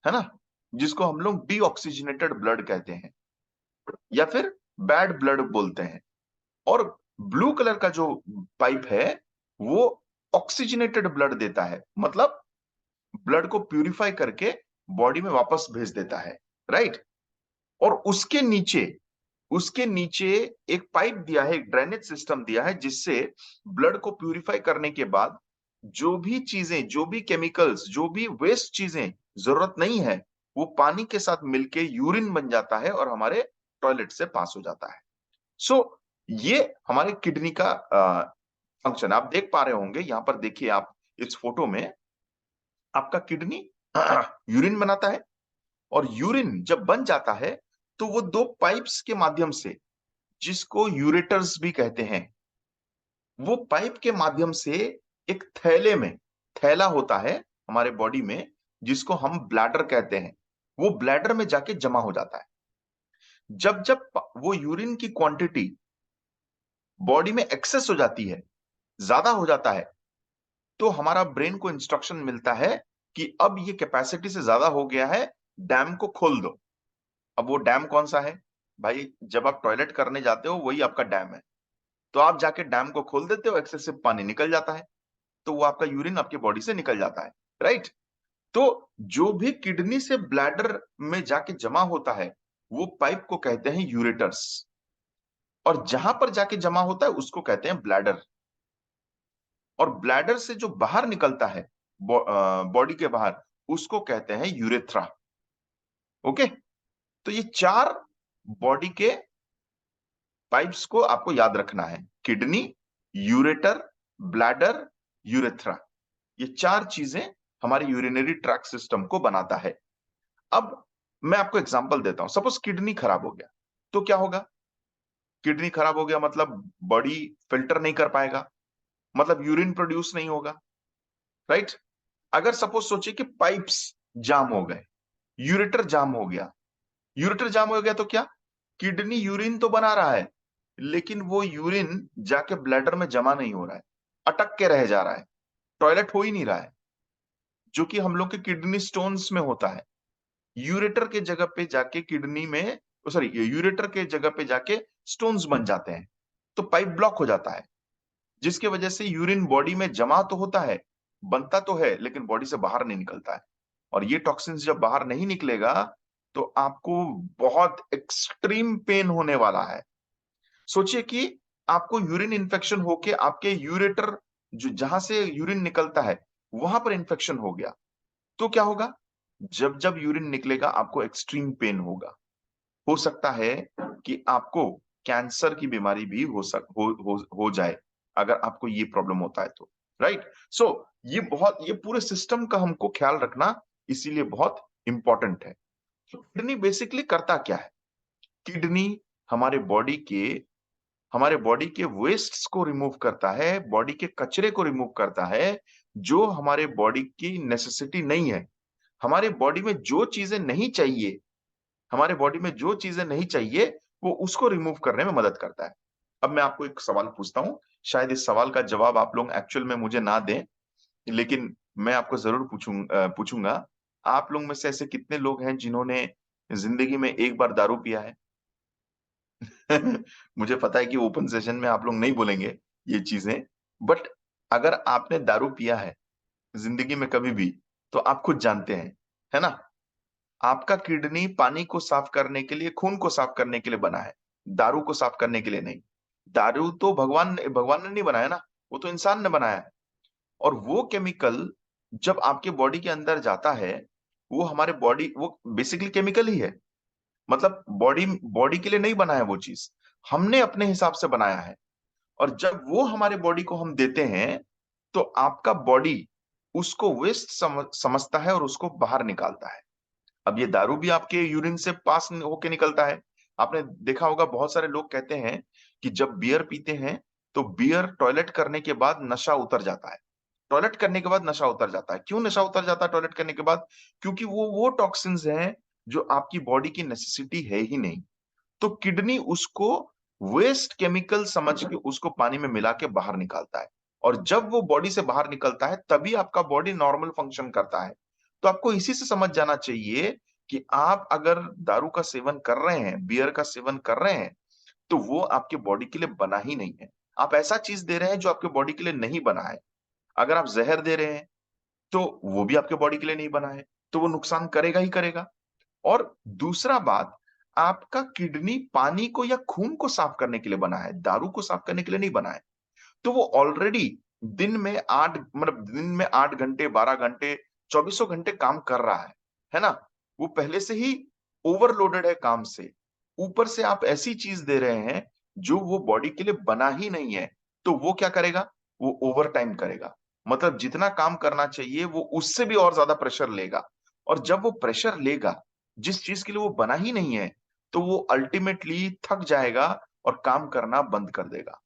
ना? जिसको हम लोग डीऑक्सीजनेटेड ब्लड कहते हैं, या फिर बैड ब्लड बोलते हैं। और ब्लू कलर का जो पाइप है, वो ऑक्सीजनेटेड ब्लड देता है, मतलब ब्लड को प्यूरिफाई करके बॉडी में वापस भेज देता है। राइट? और उसके नीचे एक पाइप दिया है, एक ड्रेनेज सिस्टम दिया है, जिससे ब्लड को प्यूरिफाई करने के बाद जो भी चीजें, जो भी केमिकल्स, जो भी वेस्ट चीजें जरूरत नहीं है, वो पानी के साथ मिलके यूरिन बन जाता है और हमारे टॉयलेट से पास हो जाता है। सो ये हमारे किडनी का फंक्शन आप देख पा रहे होंगे। यहां पर देखिए आप, इस फोटो में आपका किडनी यूरिन बनाता है, और यूरिन जब बन जाता है, तो वो दो पाइप्स के माध्यम से, जिसको यूरेटर्स भी कहते हैं, वो पाइप के माध्यम से एक थैले में, थैला होता है हमारे बॉडी में, जिसको हम ब्लैडर कहते हैं, वो ब्लैडर में जाके जमा हो जाता है। जब जब वो यूरिन की क्वांटिटी बॉडी में एक्सेस हो जाती है, ज्यादा हो जाता है, तो हमारा ब्रेन को इंस्ट्रक्शन मिलता है कि अब ये कैपेसिटी से ज्यादा हो गया है, डैम को खोल दो। अब वो डैम कौन सा है भाई? जब आप टॉयलेट करने जाते हो वही आपका डैम है। तो आप जाके डैम को खोल देते हो, एक्सेसिव पानी निकल जाता है, तो वो आपका यूरिन आपके बॉडी से निकल जाता है, राइट? तो जो भी किडनी से ब्लैडर में जाके जमा होता है, वो पाइप को कहते हैं यूरेटर्स, और जहां पर जाके जमा होता है उसको कहते हैं ब्लैडर। और ब्लैडर से जो बाहर निकलता है बॉडी के बाहर, उसको कहते हैं यूरेथ्रा। ओके, तो ये चार बॉडी के पाइप्स को आपको याद रखना है: किडनी, यूरेटर, ब्लैडर, यूरेथ्रा। ये चार चीजें हमारे यूरिनरी ट्रैक सिस्टम को बनाता है। अब मैं आपको एग्जांपल देता हूं। सपोज किडनी खराब हो गया, तो क्या होगा? किडनी खराब हो गया मतलब बॉडी फिल्टर नहीं कर पाएगा, मतलब यूरिन प्रोड्यूस नहीं होगा, राइट? अगर सपोज सोचिए कि पाइप्स जाम हो गए, यूरेटर जाम हो गया। यूरेटर जाम हो गया तो क्या? किडनी यूरिन तो बना रहा है, लेकिन वो यूरिन जाके ब्लैडर में जमा नहीं हो रहा है, अटक के रह जा रहा है, टॉयलेट हो ही नहीं रहा है, जो कि हम लोग के किडनी स्टोन्स में होता है। यूरेटर के जगह पे जाके किडनी में, सॉरी, यूरेटर के जगह पे जाके स्टोन्स बन जाते हैं, तो पाइप ब्लॉक हो जाता है, जिसकी वजह से यूरिन बॉडी में जमा तो होता है, बनता तो है, लेकिन बॉडी से बाहर नहीं निकलता है। और ये टॉक्सिन्स जब बाहर नहीं निकलेगा, तो आपको बहुत एक्सट्रीम पेन होने वाला है। सोचिए कि आपको यूरिन इन्फेक्शन होके आपके यूरेटर, जो जहां से यूरिन निकलता है, वहां पर इन्फेक्शन हो गया, तो क्या होगा? जब जब यूरिन निकलेगा आपको एक्सट्रीम पेन होगा। हो सकता है कि आपको कैंसर की बीमारी भी हो जाए, अगर आपको ये प्रॉब्लम होता है तो, राइट? सो ये पूरे सिस्टम का हमको ख्याल रखना इसीलिए बहुत इंपॉर्टेंट है। किडनी बेसिकली करता क्या है? किडनी हमारे बॉडी के हमारे बॉडी के वेस्ट्स को रिमूव करता है, बॉडी के कचरे को रिमूव करता है, जो हमारे बॉडी की नेसेसिटी नहीं है। हमारे बॉडी में जो चीजें नहीं चाहिए, हमारे बॉडी में जो चीजें नहीं चाहिए, वो उसको रिमूव करने में मदद करता है। अब मैं आपको एक सवाल पूछता हूं, शायद इस सवाल का जवाब आप लोग एक्चुअल में मुझे ना दें, लेकिन मैं आपको जरूर पूछूंगा। आप लोग में से ऐसे कितने लोग हैं जिन्होंने जिंदगी में एक बार दारू पिया है? मुझे पता है कि ओपन सेशन में आप लोग नहीं बोलेंगे ये चीजें, बट अगर आपने दारू पिया है जिंदगी में कभी भी, तो आप खुद जानते हैं, है ना? आपका किडनी पानी को साफ करने के लिए, खून को साफ करने के लिए बना है, दारू को साफ करने के लिए नहीं। दारू तो भगवान ने नहीं बनाया ना, वो तो इंसान ने बनाया है। और वो केमिकल जब आपके बॉडी के अंदर जाता है, वो हमारे बॉडी, वो बेसिकली केमिकल ही है, मतलब बॉडी बॉडी के लिए नहीं बना है वो चीज, हमने अपने हिसाब से बनाया है। और जब वो हमारे बॉडी को हम देते हैं, तो आपका बॉडी उसको वेस्ट समझता है और उसको बाहर निकालता है। अब ये दारू भी आपके यूरिन से पास होके निकलता है। आपने देखा होगा बहुत सारे लोग कहते हैं कि जब बियर पीते हैं, तो बियर टॉयलेट करने के बाद नशा उतर जाता है। टॉयलेट करने के बाद नशा उतर जाता है। क्यों नशा उतर जाता है टॉयलेट करने के बाद? क्योंकि वो टॉक्सिन्स हैं जो आपकी बॉडी की नेसेसिटी है ही नहीं। तो किडनी उसको वेस्ट केमिकल समझ के उसको पानी में मिला के बाहर निकालता है। और जब वो बॉडी से बाहर निकलता है, तभी आपका बॉडी नॉर्मल फंक्शन करता है। तो आपको इसी से समझ जाना चाहिए कि आप अगर दारू का सेवन कर रहे हैं, बियर का सेवन कर रहे हैं, तो वो आपके बॉडी के लिए बना ही नहीं है। आप ऐसा चीज दे रहे हैं जो आपके बॉडी के लिए नहीं बना है। अगर आप जहर दे रहे हैं, तो वो भी आपके बॉडी के लिए नहीं बना है, तो वो नुकसान करेगा ही करेगा। और दूसरा बात, आपका किडनी पानी को या खून को साफ करने के लिए बना है, दारू को साफ करने के लिए नहीं बना है। तो वो ऑलरेडी दिन में 8 घंटे, 12 घंटे, चौबीसों घंटे काम कर रहा है ना? वो पहले से ही ओवरलोडेड है काम से। ऊपर से आप ऐसी चीज दे रहे हैं जो वो बॉडी के लिए बना ही नहीं है, तो वो क्या करेगा? वो ओवर टाइम करेगा। मतलब जितना काम करना चाहिए वो उससे भी और ज्यादा प्रेशर लेगा। और जब वो प्रेशर लेगा, जिस चीज के लिए वो बना ही नहीं है, तो वो अल्टीमेटली थक जाएगा और काम करना बंद कर देगा।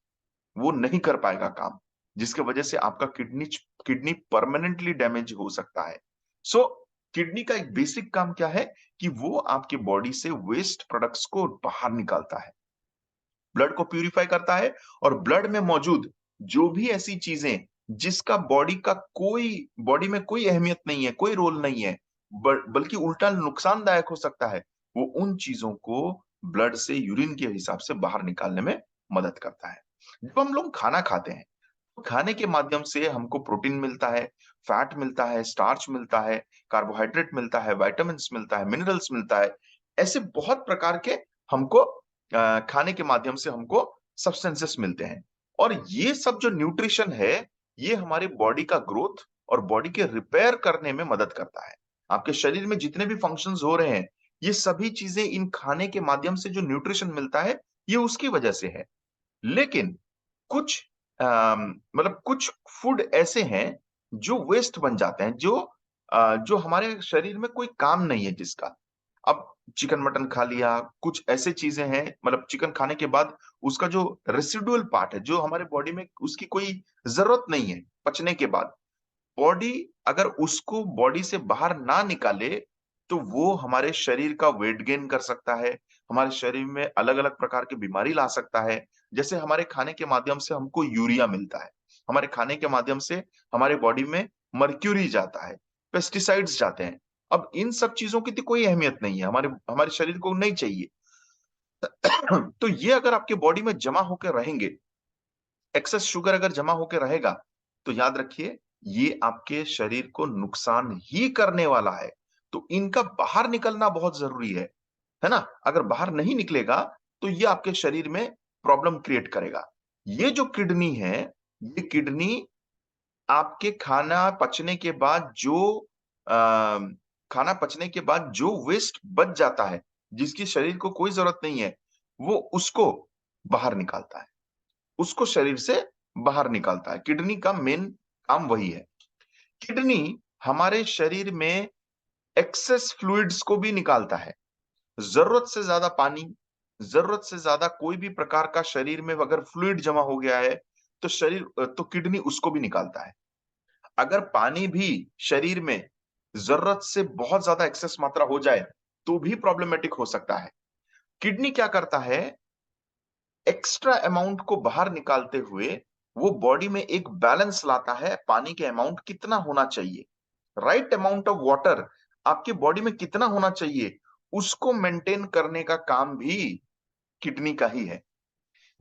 वो नहीं कर पाएगा काम, जिसके वजह से आपका किडनी किडनी परमानेंटली डैमेज हो सकता है। सो किडनी का एक बेसिक काम क्या है कि वो आपके बॉडी से वेस्ट प्रोडक्ट्स को बाहर निकालता है, ब्लड को प्यूरिफाई करता है, और ब्लड में मौजूद जो भी ऐसी चीजें जिसका बॉडी में कोई अहमियत नहीं है, कोई रोल नहीं है, बल्कि उल्टा नुकसानदायक हो सकता है, वो उन चीजों को ब्लड से, यूरिन के हिसाब से बाहर निकालने में मदद करता है। जब हम लोग खाना खाते हैं, तो खाने के माध्यम से हमको प्रोटीन मिलता है, फैट मिलता है, स्टार्च मिलता है, कार्बोहाइड्रेट मिलता है, विटामिन्स मिलता है, मिनरल्स मिलता है। ऐसे बहुत प्रकार के हमको खाने के माध्यम से हमको सब्सटेंसेस मिलते हैं। और ये सब जो न्यूट्रिशन है, ये हमारे बॉडी का ग्रोथ और बॉडी के रिपेयर करने में मदद करता है। आपके शरीर में जितने भी फंक्शंस हो रहे हैं, ये सभी चीजें इन खाने के माध्यम से जो न्यूट्रिशन मिलता है, ये उसकी वजह से है। लेकिन कुछ मतलब कुछ फूड ऐसे हैं जो वेस्ट बन जाते हैं, जो हमारे शरीर में कोई काम नहीं है जिसका। अब चिकन मटन खा लिया, कुछ ऐसे चीजें हैं, मतलब चिकन खाने के बाद उसका जो रेसिडुअल पार्ट है, जो हमारे बॉडी में उसकी कोई जरूरत नहीं है पचने के बाद, बॉडी अगर उसको बॉडी से बाहर ना निकाले, तो वो हमारे शरीर का वेट गेन कर सकता है, हमारे शरीर में अलग अलग प्रकार की बीमारी ला सकता है। जैसे हमारे खाने के माध्यम से हमको यूरिया मिलता है, हमारे खाने के माध्यम से हमारे बॉडी में मर्क्यूरी जाता है, पेस्टिसाइड्स जाते हैं। अब इन सब चीजों की तो कोई अहमियत नहीं है, हमारे हमारे शरीर को नहीं चाहिए। तो ये अगर आपके बॉडी में जमा होकर रहेंगे, एक्सेस शुगर अगर जमा होकर रहेगा, तो याद रखिए, ये आपके शरीर को नुकसान ही करने वाला है। तो इनका बाहर निकलना बहुत जरूरी है ना? अगर बाहर नहीं निकलेगा, तो ये आपके शरीर में प्रॉब्लम क्रिएट करेगा। ये जो किडनी है, ये किडनी आपके आ, खाना पचने के बाद जो वेस्ट बच जाता है, जिसकी शरीर को कोई जरूरत नहीं है, वो उसको बाहर निकालता है, उसको शरीर से बाहर निकालता है। किडनी का मेन काम वही है। किडनी हमारे शरीर में एक्सेस फ्लूइड्स को भी निकालता है। जरूरत से ज्यादा पानी, जरूरत से ज्यादा कोई भी प्रकार का शरीर में अगर फ्लूइड जमा हो गया है, तो किडनी उसको भी निकालता है। अगर पानी भी शरीर में जरूरत से बहुत ज्यादा एक्सेस मात्रा हो जाए, तो भी प्रॉब्लमेटिक हो सकता है। किडनी क्या करता है, एक्स्ट्रा अमाउंट को बाहर निकालते हुए वो बॉडी में एक बैलेंस लाता है। पानी के अमाउंट कितना होना चाहिए, राइट अमाउंट ऑफ वाटर आपके बॉडी में कितना होना चाहिए, उसको मेंटेन करने का काम भी किडनी का ही है।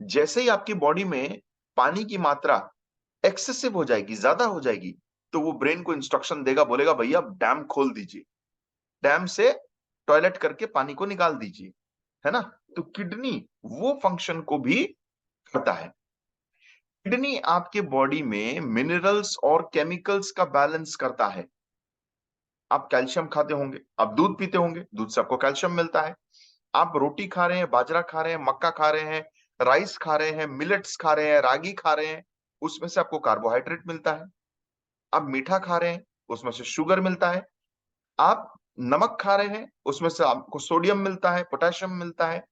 जैसे ही आपकी बॉडी में पानी की मात्रा एक्सेसिव हो जाएगी, ज्यादा हो जाएगी, तो वो ब्रेन को इंस्ट्रक्शन देगा, बोलेगा भैया डैम खोल दीजिए, डैम से टॉयलेट करके पानी को निकाल दीजिए, है ना? तो किडनी वो फंक्शन को भी करता है। किडनी आपके बॉडी में मिनरल्स और केमिकल्स का बैलेंस करता है। आप कैल्शियम खाते होंगे, आप दूध पीते होंगे, दूध से आपको कैल्शियम मिलता है। आप रोटी खा रहे हैं, बाजरा खा रहे हैं, मक्का खा रहे हैं, राइस खा रहे हैं, मिलेट्स खा रहे हैं, रागी खा रहे हैं, उसमें से आपको कार्बोहाइड्रेट मिलता है। आप मीठा खा रहे हैं, उसमें से शुगर मिलता है। आप नमक खा रहे हैं, उसमें से आपको सोडियम मिलता है, पोटेशियम मिलता है।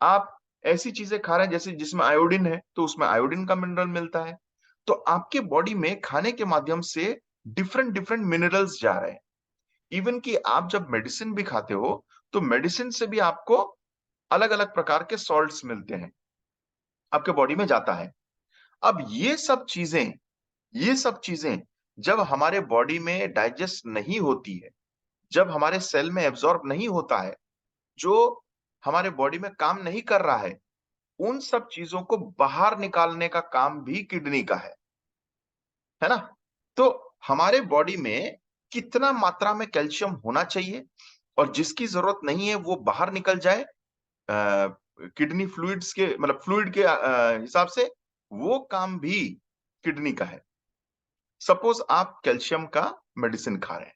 आप ऐसी चीजें खा रहे हैं जैसे जिसमें आयोडीन है, तो उसमें आयोडीन का मिनरल मिलता है। तो आपके बॉडी में खाने के माध्यम से डिफरेंट डिफरेंट मिनरल्स जा रहे हैं। इवन कि आप जब मेडिसिन भी खाते हो, तो मेडिसिन से भी आपको अलग अलग प्रकार के सॉल्ट्स मिलते हैं, आपके बॉडी में जाता है। अब ये सब चीजें जब हमारे बॉडी में डाइजेस्ट नहीं होती है, जब हमारे सेल में एब्जॉर्ब नहीं होता है, जो हमारे बॉडी में काम नहीं कर रहा है, उन सब चीजों को बाहर निकालने का काम भी किडनी का है ना? तो हमारे बॉडी में कितना मात्रा में कैल्शियम होना चाहिए और जिसकी जरूरत नहीं है वो बाहर निकल जाए, किडनी फ्लूइड्स के मतलब फ्लूइड के हिसाब से, वो काम भी किडनी का है। सपोज आप कैल्शियम का मेडिसिन खा रहे हैं,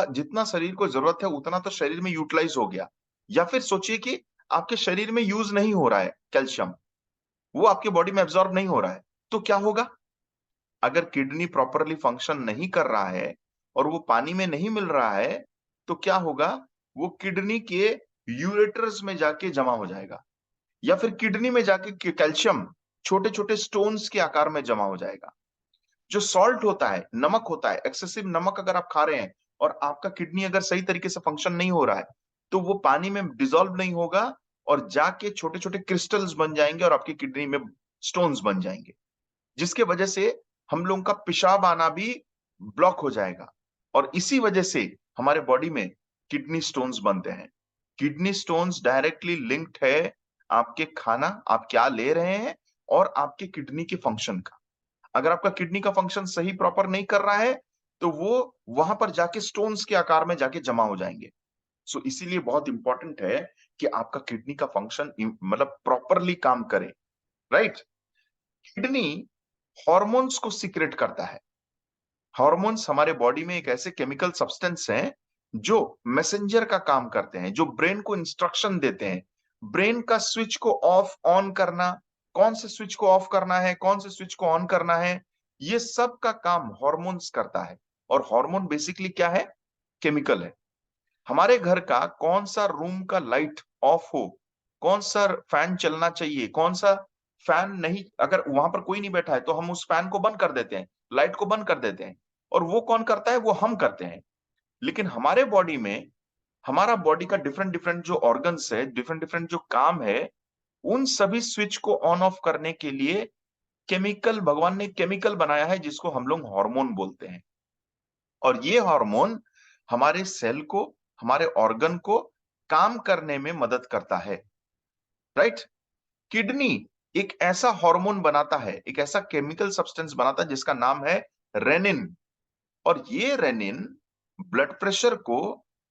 जितना शरीर को जरूरत है उतना तो शरीर में यूटिलाइज हो गया। या फिर सोचिए कि आपके शरीर में यूज नहीं हो रहा है कैल्शियम, वो आपके बॉडी में एब्जॉर्ब नहीं हो रहा है, तो क्या होगा? अगर किडनी प्रॉपरली फंक्शन नहीं कर रहा है और वो पानी में नहीं मिल रहा है, तो क्या होगा? वो किडनी के यूरेटर्स में जाके जमा हो जाएगा, या फिर किडनी में जाके कैल्शियम छोटे छोटे स्टोन्स के आकार में जमा हो जाएगा। जो सॉल्ट होता है, नमक होता है, एक्सेसिव नमक अगर आप खा रहे हैं और आपका किडनी अगर सही तरीके से फंक्शन नहीं हो रहा है, तो वो पानी में डिसॉल्व नहीं होगा और जाके छोटे छोटे क्रिस्टल्स बन जाएंगे और आपकी किडनी में स्टोन्स बन जाएंगे। जिसके वजह से हम लोगों का पेशाब आना भी ब्लॉक हो जाएगा। और इसी वजह से हमारे बॉडी में किडनी स्टोन्स बनते हैं। किडनी स्टोन्स डायरेक्टली लिंक्ड है आपके खाना, आप क्या ले रहे हैं, और आपके किडनी के फंक्शन का। अगर आपका किडनी का फंक्शन सही प्रॉपर नहीं कर रहा है, तो वो वहां पर जाके स्टोन्स के आकार में जाके जमा हो जाएंगे। सो इसीलिए बहुत इंपॉर्टेंट है कि आपका किडनी का फंक्शन मतलब प्रॉपरली काम करे, राइट। किडनी हॉर्मोन्स को सीक्रेट करता है। हॉर्मोन्स हमारे बॉडी में एक ऐसे केमिकल सब्सटेंस हैं जो मैसेंजर का काम करते हैं, जो ब्रेन को इंस्ट्रक्शन देते हैं। ब्रेन का स्विच को ऑफ ऑन करना, कौन से स्विच को ऑफ करना है, कौन से स्विच को ऑन करना है, ये सब का काम हॉर्मोन्स करता है। और हार्मोन बेसिकली क्या है? केमिकल है। हमारे घर का कौन सा रूम का लाइट ऑफ हो, कौन सा फैन चलना चाहिए, कौन सा फैन नहीं, अगर वहां पर कोई नहीं बैठा है तो हम उस फैन को बंद कर देते हैं, लाइट को बंद कर देते हैं। और वो कौन करता है? वो हम करते हैं। लेकिन हमारे बॉडी में, हमारा बॉडी का डिफरेंट डिफरेंट जो ऑर्गन्स है, डिफरेंट डिफरेंट जो काम है, उन सभी स्विच को ऑन ऑफ करने के लिए केमिकल, भगवान ने केमिकल बनाया है जिसको हम लोग हार्मोन बोलते हैं। और ये हार्मोन हमारे सेल को, हमारे ऑर्गन को काम करने में मदद करता है, राइट। किडनी एक ऐसा हार्मोन बनाता है, एक ऐसा केमिकल सब्सटेंस बनाता है जिसका नाम है रेनिन। और ये रेनिन ब्लड प्रेशर को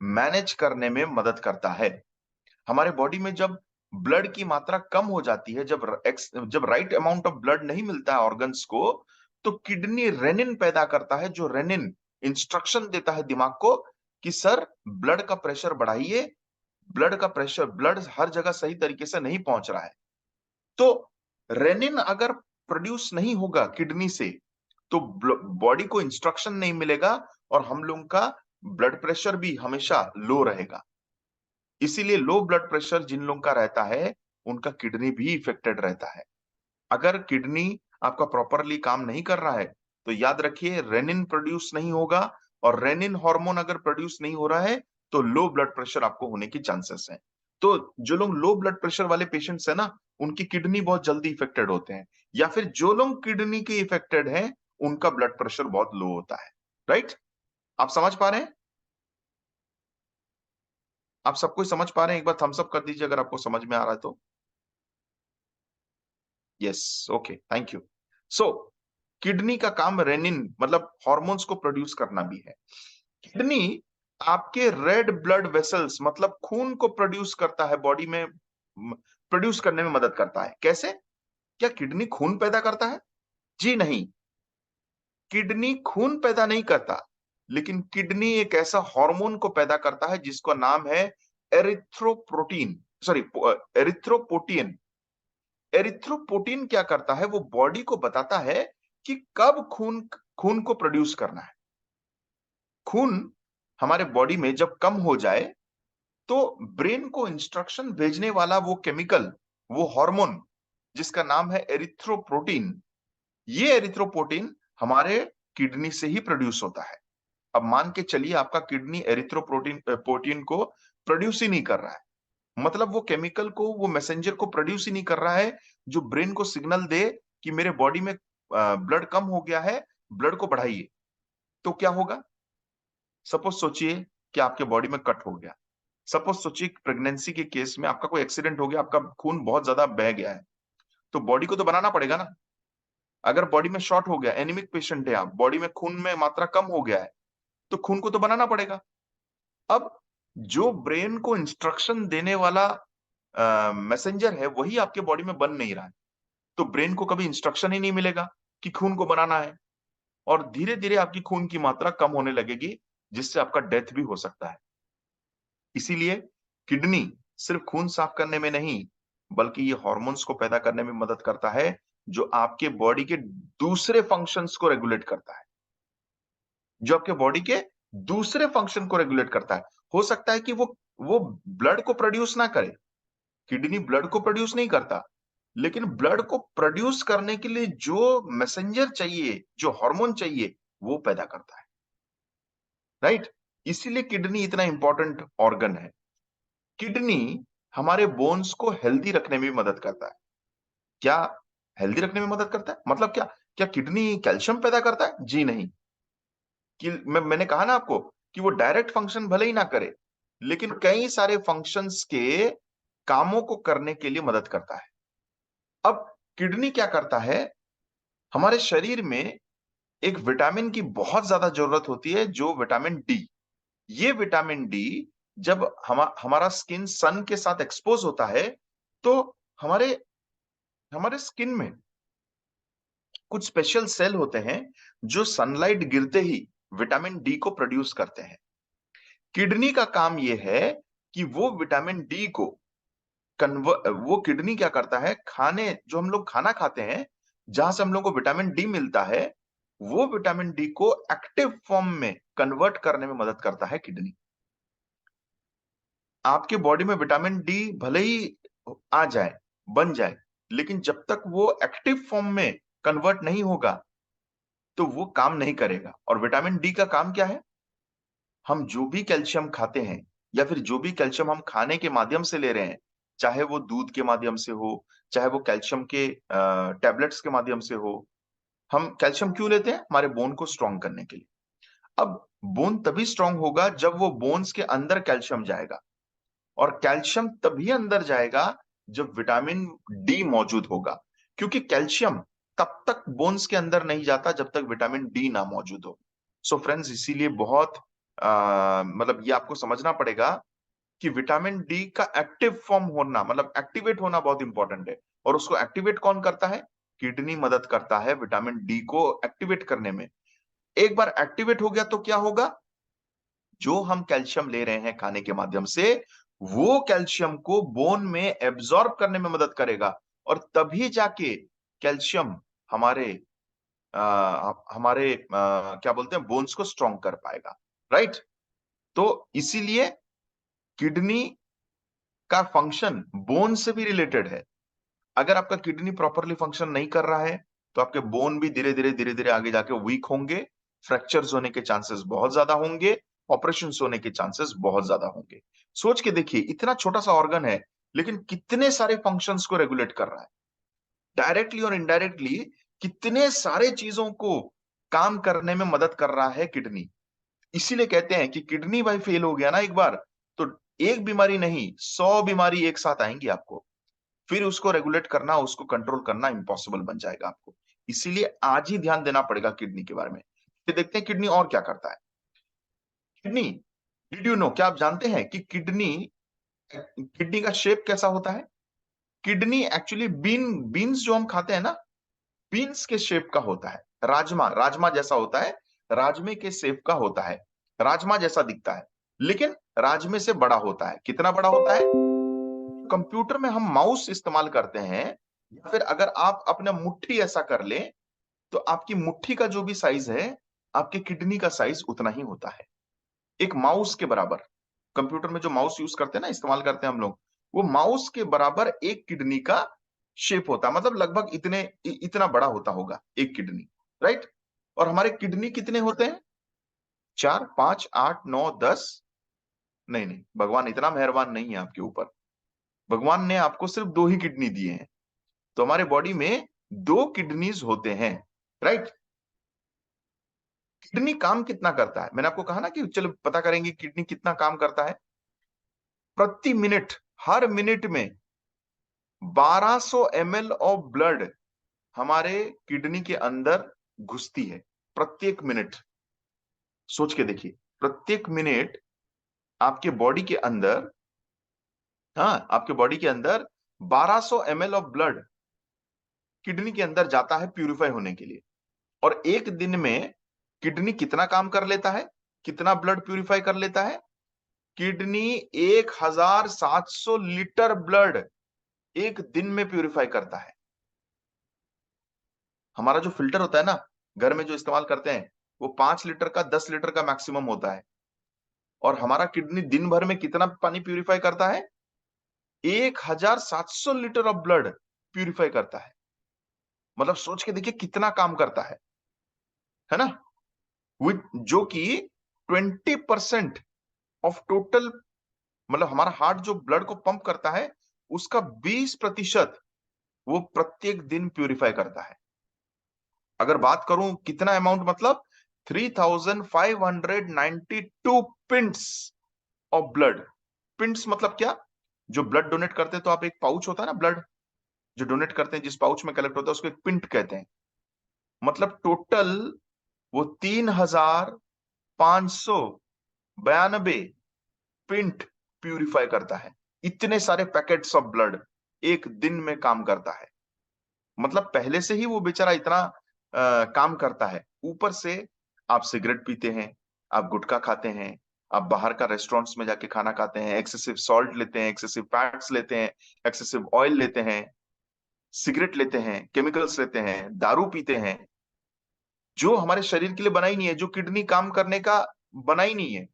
मैनेज करने में मदद करता है। हमारे बॉडी में जब ब्लड की मात्रा कम हो जाती है, जब राइट अमाउंट ऑफ ब्लड नहीं मिलता है ऑर्गन्स को, तो किडनी रेनिन पैदा करता है, जो रेनिन इंस्ट्रक्शन देता है दिमाग को कि सर ब्लड का प्रेशर बढ़ाइए, ब्लड का प्रेशर, ब्लड हर जगह सही तरीके से नहीं पहुंच रहा है। तो रेनिन अगर प्रोड्यूस नहीं होगा किडनी से, तो बॉडी को इंस्ट्रक्शन नहीं मिलेगा, और हम लोगों का ब्लड प्रेशर भी हमेशा लो रहेगा। इसीलिए लो ब्लड प्रेशर जिन लोगों का रहता है, उनका किडनी भी इफेक्टेड रहता है। अगर किडनी आपका प्रॉपरली काम नहीं कर रहा है, तो याद रखिए रेनिन प्रोड्यूस नहीं होगा। और रेनिन हार्मोन अगर प्रोड्यूस नहीं हो रहा है, तो लो ब्लड प्रेशर आपको होने की चांसेस हैं। तो जो लोग लो ब्लड प्रेशर वाले पेशेंट्स है ना, उनकी किडनी बहुत जल्दी इफेक्टेड होते हैं। या फिर जो लोग किडनी के इफेक्टेड हैं, उनका ब्लड प्रेशर बहुत लो होता है, राइट। आप समझ पा रहे हैं? आप सब कुछ समझ पा रहे हैं? एक बार थम्स अप कर दीजिए अगर आपको समझ में आ रहा है तो। Yes, okay, thank you. So kidney का काम रेनिन मतलब हॉर्मोन्स को प्रोड्यूस करना भी है। किडनी आपके रेड ब्लड वेसल्स मतलब खून को प्रोड्यूस करता है, बॉडी में प्रोड्यूस करने में मदद करता है। कैसे? क्या किडनी खून पैदा करता है? जी नहीं, किडनी खून पैदा नहीं करता, लेकिन किडनी एक ऐसा हार्मोन को पैदा करता है जिसका नाम है एरिथ्रोप्रोटीन, सॉरी, एरिथ्रोपोटियन। एरिथ्रोपोटिन क्या करता है? वो बॉडी को बताता है कि कब खून खून को प्रोड्यूस करना है। खून हमारे बॉडी में जब कम हो जाए, तो ब्रेन को इंस्ट्रक्शन भेजने वाला वो केमिकल, वो हार्मोन जिसका नाम है एरिथ्रोप्रोटीन, ये एरिथ्रोपोटिन हमारे किडनी से ही प्रोड्यूस होता है। अब मान के चलिए आपका किडनी एरिथ्रोप्रोटीन प्रोटीन को प्रोड्यूस ही नहीं कर रहा है, मतलब वो केमिकल को, वो मैसेंजर को प्रोड्यूस ही नहीं कर रहा है जो ब्रेन को सिग्नल दे कि मेरे बॉडी में ब्लड कम हो गया है, ब्लड को बढ़ाइए। तो क्या होगा? सपोज सोचिए कि आपके बॉडी में कट हो गया। सपोज सोचिए प्रेगनेंसी के केस में आपका कोई एक्सीडेंट हो गया, आपका खून बहुत ज्यादा बह गया है, तो बॉडी को तो बनाना पड़ेगा ना। अगर बॉडी में शॉर्ट हो गया, एनीमिक पेशेंट है आप, बॉडी में खून में मात्रा कम हो गया है, तो खून को तो बनाना पड़ेगा। अब जो ब्रेन को इंस्ट्रक्शन देने वाला मैसेंजर है, वही आपके बॉडी में बन नहीं रहा है, तो ब्रेन को कभी इंस्ट्रक्शन ही नहीं मिलेगा कि खून को बनाना है। और धीरे धीरे आपकी खून की मात्रा कम होने लगेगी, जिससे आपका डेथ भी हो सकता है। इसीलिए किडनी सिर्फ खून साफ करने में नहीं, बल्कि ये हॉर्मोन्स को पैदा करने में मदद करता है, जो आपके बॉडी के दूसरे फंक्शंस को रेगुलेट करता है, जो आपके बॉडी के दूसरे फंक्शन को रेगुलेट करता है। हो सकता है कि वो ब्लड को प्रोड्यूस ना करे, किडनी ब्लड को प्रोड्यूस नहीं करता, लेकिन ब्लड को प्रोड्यूस करने के लिए जो मैसेंजर चाहिए, जो हार्मोन चाहिए, वो पैदा करता है, राइट। इसीलिए किडनी इतना इंपॉर्टेंट ऑर्गन है। किडनी हमारे बोन्स को हेल्दी रखने में भी मदद करता है। क्या हेल्दी रखने में मदद करता है? मतलब क्या? क्या किडनी कैल्शियम पैदा करता है? जी नहीं। कि मैंने कहा ना आपको कि वो डायरेक्ट फंक्शन भले ही ना करे, लेकिन कई सारे फंक्शंस के कामों को करने के लिए मदद करता है। अब किडनी क्या करता है, हमारे शरीर में एक विटामिन की बहुत ज्यादा जरूरत होती है, जो विटामिन डी। ये विटामिन डी जब हमारा स्किन सन के साथ एक्सपोज होता है, तो हमारे हमारे स्किन में कुछ स्पेशल सेल होते हैं जो सनलाइट गिरते ही विटामिन डी को प्रोड्यूस करते हैं। किडनी का काम यह है कि वो विटामिन डी को वो किडनी क्या करता है, खाने जो हम लोग खाना खाते हैं, जहां से हम लोग को विटामिन डी मिलता है, वो विटामिन डी को एक्टिव फॉर्म में कन्वर्ट करने में मदद करता है किडनी। आपके बॉडी में विटामिन डी भले ही आ जाए, बन जाए, लेकिन जब तक वो एक्टिव फॉर्म में कन्वर्ट नहीं होगा, तो वो काम नहीं करेगा। और विटामिन डी का काम क्या है, हम जो भी कैल्शियम खाते हैं या फिर जो भी कैल्शियम हम खाने के माध्यम से ले रहे हैं, चाहे वो दूध के माध्यम से हो, चाहे वो कैल्शियम के टैबलेट्स के माध्यम से हो, हम कैल्शियम क्यों लेते हैं? हमारे बोन को स्ट्रांग करने के लिए। अब बोन तभी स्ट्रांग होगा जब वो बोन्स के अंदर कैल्शियम जाएगा, और कैल्शियम तभी अंदर जाएगा जब विटामिन डी मौजूद होगा, क्योंकि कैल्शियम तब तक बोन्स के अंदर नहीं जाता जब तक विटामिन डी ना मौजूद हो। सो फ्रेंड्स, इसीलिए बहुत मतलब ये आपको समझना पड़ेगा कि विटामिन डी का एक्टिव फॉर्म होना, मतलब एक्टिवेट होना बहुत इंपॉर्टेंट है। और उसको एक्टिवेट कौन करता है? किडनी मदद करता है विटामिन डी को एक्टिवेट करने में। एक बार एक्टिवेट हो गया तो क्या होगा, जो हम कैल्शियम ले रहे हैं खाने के माध्यम से, वो कैल्शियम को बोन में एब्जॉर्ब करने में मदद करेगा, और तभी जाके कैल्शियम हमारे क्या बोलते हैं, बोन्स को स्ट्रांग कर पाएगा। राइट? तो इसीलिए किडनी का फंक्शन बोन से भी रिलेटेड है। अगर आपका किडनी प्रॉपरली फंक्शन नहीं कर रहा है, तो आपके बोन भी धीरे धीरे धीरे धीरे आगे जाके वीक होंगे, फ्रैक्चर्स होने के चांसेस बहुत ज्यादा होंगे, ऑपरेशंस होने के चांसेस बहुत ज्यादा होंगे। सोच के देखिए, इतना छोटा सा ऑर्गन है, लेकिन कितने सारे फंक्शंस को रेगुलेट कर रहा है, डायरेक्टली और इनडायरेक्टली कितने सारे चीजों को काम करने में मदद कर रहा है किडनी। इसीलिए कहते हैं कि किडनी भाई फेल हो गया ना एक बार, तो एक बीमारी नहीं, 100 बीमारी एक साथ आएंगी आपको। फिर उसको रेगुलेट करना, उसको कंट्रोल करना इम्पॉसिबल बन जाएगा आपको। इसीलिए आज ही ध्यान देना पड़ेगा किडनी के बारे में। फिर देखते हैं किडनी और क्या करता है। किडनी, डिड यू नो, क्या आप जानते हैं कि किडनी किडनी का शेप कैसा होता है? किडनी एक्चुअली बीन्स जो हम खाते हैं ना, बीन्स के शेप का होता है। राजमा राजमा जैसा होता है, राजमे के शेप का होता है, राजमा जैसा दिखता है, लेकिन राजमे से बड़ा होता है। कितना बड़ा होता है? कंप्यूटर में हम माउस इस्तेमाल करते हैं, या फिर अगर आप अपना मुट्ठी ऐसा कर ले, तो आपकी मुट्ठी का जो भी साइज है, आपके किडनी का साइज उतना ही होता है, एक माउस के बराबर। कंप्यूटर में जो माउस यूज करते हैं ना, इस्तेमाल करते हैं हम लोग, वो माउस के बराबर एक किडनी का शेप होता है, मतलब लगभग इतना बड़ा होता होगा एक किडनी। राइट? और हमारे किडनी कितने होते हैं? 4, 5, 8, 9, 10? नहीं नहीं, भगवान इतना मेहरबान नहीं है आपके ऊपर। भगवान ने आपको सिर्फ 2 ही किडनी दिए हैं। तो हमारे बॉडी में 2 किडनीज होते हैं। राइट? किडनी काम कितना करता है? मैंने आपको कहा ना कि चलो पता करेंगे किडनी कितना काम करता है। प्रति मिनट, हर मिनट में 1200 ml ऑफ ब्लड हमारे किडनी के अंदर घुसती है, प्रत्येक मिनट। सोच के देखिए, प्रत्येक मिनट आपके बॉडी के अंदर, हाँ, आपके बॉडी के अंदर 1200 ml ऑफ ब्लड किडनी के अंदर जाता है प्यूरिफाई होने के लिए। और एक दिन में किडनी कितना काम कर लेता है, कितना ब्लड प्यूरिफाई कर लेता है? किडनी 1700 लीटर ब्लड एक दिन में प्यूरिफाई करता है। हमारा जो फिल्टर होता है ना, घर में जो इस्तेमाल करते हैं, वो 5 लीटर का, 10 लीटर का मैक्सिमम होता है। और हमारा किडनी दिन भर में कितना पानी प्यूरिफाई करता है? 1700 लीटर ऑफ ब्लड प्यूरिफाई करता है। मतलब सोच के देखिए कितना काम करता है ना? विथ जो कि 20% ऑफ टोटल, मतलब हमारा हार्ट जो ब्लड को पंप करता है, उसका 20% वो प्रत्येक दिन प्यूरिफाई करता है। अगर बात करूं कितना अमाउंट, मतलब 3592 पिंट्स ऑफ ब्लड। पिंट्स मतलब क्या? जो ब्लड डोनेट करते हैं तो आप, एक पाउच होता है ना ब्लड जो डोनेट करते हैं, जिस पाउच में कलेक्ट होता है उसको एक पिंट कहते हैं। मतलब टोटल वो 3592 पिंट प्यूरिफाई करता है। इतने सारे पैकेट्स ऑफ ब्लड एक दिन में काम करता है। मतलब पहले से ही वो बेचारा इतना काम करता है, ऊपर से आप सिगरेट पीते हैं, आप गुटखा खाते हैं, आप बाहर का रेस्टोरेंट्स में जाके खाना खाते हैं, एक्सेसिव सॉल्ट लेते हैं, एक्सेसिव फैट्स लेते हैं, एक्सेसिव ऑयल लेते हैं, सिगरेट लेते हैं, केमिकल्स लेते हैं, दारू पीते हैं, जो हमारे शरीर के लिए बना ही नहीं है, जो किडनी काम करने का बना ही नहीं है।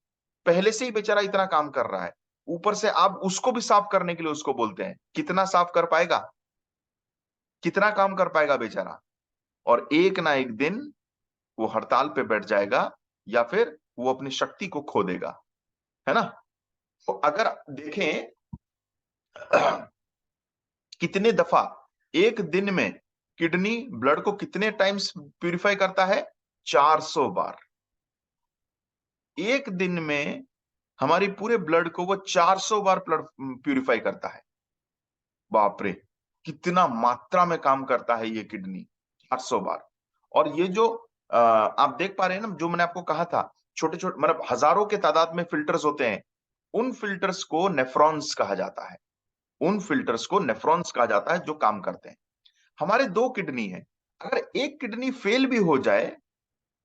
पहले से ही बेचारा इतना काम कर रहा है, ऊपर से आप उसको भी साफ करने के लिए उसको बोलते हैं। कितना साफ कर पाएगा? कितना काम कर पाएगा बेचारा? और एक ना एक दिन वो हड़ताल पे बैठ जाएगा, या फिर वो अपनी शक्ति को खो देगा, है ना? तो अगर देखें कितने दफा एक दिन में किडनी ब्लड को कितने टाइम्स प्यूरिफाई करता है? 400 बार। एक दिन में हमारी पूरे ब्लड को वो 400 बार ब्लड प्यूरिफाई करता है। बाप रे, कितना मात्रा में काम करता है ये किडनी, 400 बार। और ये जो आप देख पा रहे हैं ना, जो मैंने आपको कहा था, छोटे छोटे मतलब हजारों के तादाद में फिल्टर्स होते हैं, उन फिल्टर्स को नेफ्रॉन्स कहा जाता है। उन फिल्टर्स को नेफ्रॉन्स कहा जाता है जो काम करते हैं। हमारे दो किडनी है, अगर एक किडनी फेल भी हो जाए,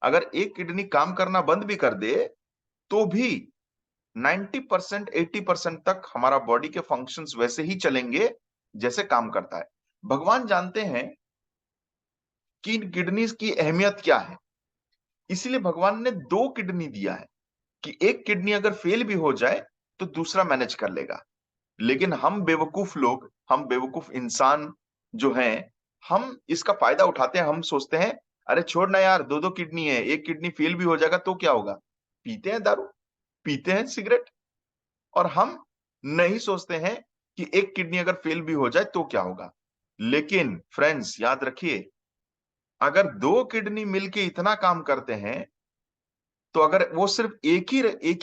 अगर एक किडनी काम करना बंद भी कर दे, तो भी 90% 80% तक हमारा बॉडी के फंक्शंस वैसे ही चलेंगे जैसे काम करता है। भगवान जानते हैं कि इन किडनीज की अहमियत क्या है, इसीलिए भगवान ने दो किडनी दिया है कि एक किडनी अगर फेल भी हो जाए तो दूसरा मैनेज कर लेगा। लेकिन हम बेवकूफ लोग, हम बेवकूफ इंसान जो हैं, हम इसका फायदा उठाते हैं। हम सोचते हैं अरे छोड़ ना यार, दो दो किडनी है, एक किडनी फेल भी हो जाएगा तो क्या होगा? पीते हैं दारू, पीते हैं सिगरेट, और हम नहीं सोचते हैं कि एक किडनी अगर फेल भी हो जाए तो क्या होगा। लेकिन फ्रेंड्स याद रखिए, अगर दो किडनी मिलके इतना काम करते हैं, तो अगर वो सिर्फ एक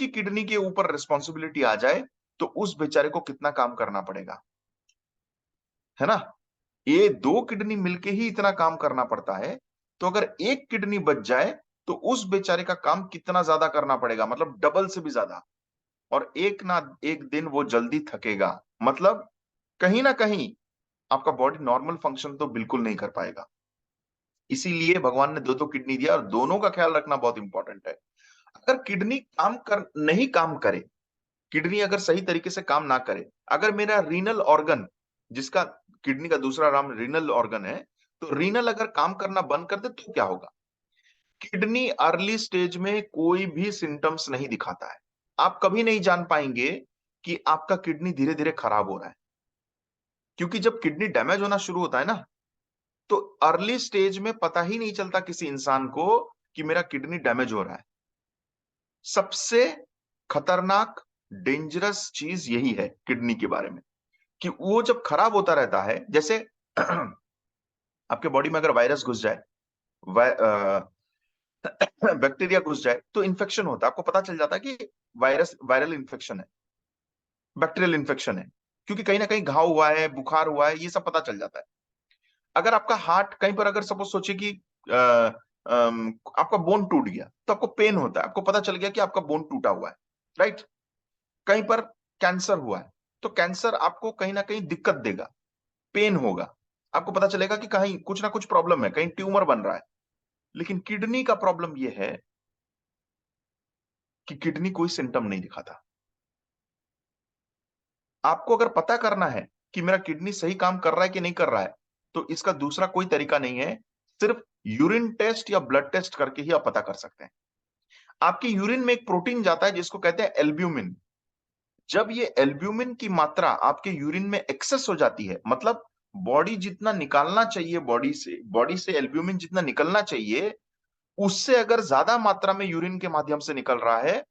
ही किडनी के ऊपर रिस्पॉन्सिबिलिटी आ जाए, तो उस बेचारे को कितना काम करना पड़ेगा, है ना? ये दो किडनी मिलके ही इतना काम करना पड़ता है, तो अगर एक किडनी बच जाए तो उस बेचारे का काम कितना ज्यादा करना पड़ेगा, मतलब डबल से भी ज्यादा। और एक ना एक दिन वो जल्दी थकेगा, मतलब कहीं ना कहीं आपका बॉडी नॉर्मल फंक्शन तो बिल्कुल नहीं कर पाएगा। इसीलिए भगवान ने दो दो किडनी दिया, और दोनों का ख्याल रखना बहुत इंपॉर्टेंट है। अगर किडनी नहीं काम करे, किडनी अगर सही तरीके से काम ना करे, अगर मेरा रीनल ऑर्गन, जिसका किडनी का दूसरा नाम रीनल ऑर्गन है, तो रीनल अगर काम करना बंद कर दे तो क्या होगा? किडनी अर्ली स्टेज में कोई भी सिम्टम्स नहीं दिखाता है। आप कभी नहीं जान पाएंगे कि आपका किडनी धीरे धीरे खराब हो रहा है, क्योंकि जब किडनी डैमेज होना शुरू होता है ना, तो अर्ली स्टेज में पता ही नहीं चलता किसी इंसान को कि मेरा किडनी डैमेज हो रहा है। सबसे खतरनाक डेंजरस चीज यही है किडनी के बारे में, कि वो जब खराब होता रहता है, जैसे आपके बॉडी में अगर वायरस घुस जाए, बैक्टीरिया घुस जाए, तो इन्फेक्शन होता है, आपको पता चल जाता है कि वायरल इन्फेक्शन है, बैक्टीरियल इन्फेक्शन है, क्योंकि कहीं ना कहीं घाव हुआ है, बुखार हुआ है, ये सब पता चल जाता है। अगर आपका हार्ट कहीं पर, अगर सपोज सोचिए कि आपका बोन टूट गया, तो आपको पेन होता है, आपको पता चल गया कि आपका बोन टूटा हुआ है, राइट? कहीं पर कैंसर हुआ है, तो कैंसर आपको कहीं ना कहीं दिक्कत देगा, पेन होगा, आपको पता चलेगा कि कहीं कुछ ना कुछ प्रॉब्लम है, कहीं ट्यूमर बन रहा है। लेकिन किडनी का प्रॉब्लम यह है कि किडनी कोई सिम्टम नहीं दिखाता। आपको अगर पता करना है कि मेरा किडनी सही काम कर रहा है कि नहीं कर रहा है, तो इसका दूसरा कोई तरीका नहीं है, सिर्फ यूरिन टेस्ट या ब्लड टेस्ट करके ही आप पता कर सकते हैं। आपकी यूरिन में एक प्रोटीन जाता है जिसको कहते हैं एल्ब्यूमिन। जब ये एल्ब्यूमिन की मात्रा आपके यूरिन में एक्सेस हो जाती है, मतलब बॉडी जितना निकालना चाहिए, बॉडी से एल्ब्यूमिन जितना निकलना चाहिए, उससे अगर ज्यादा मात्रा में यूरिन के माध्यम से निकल रहा है,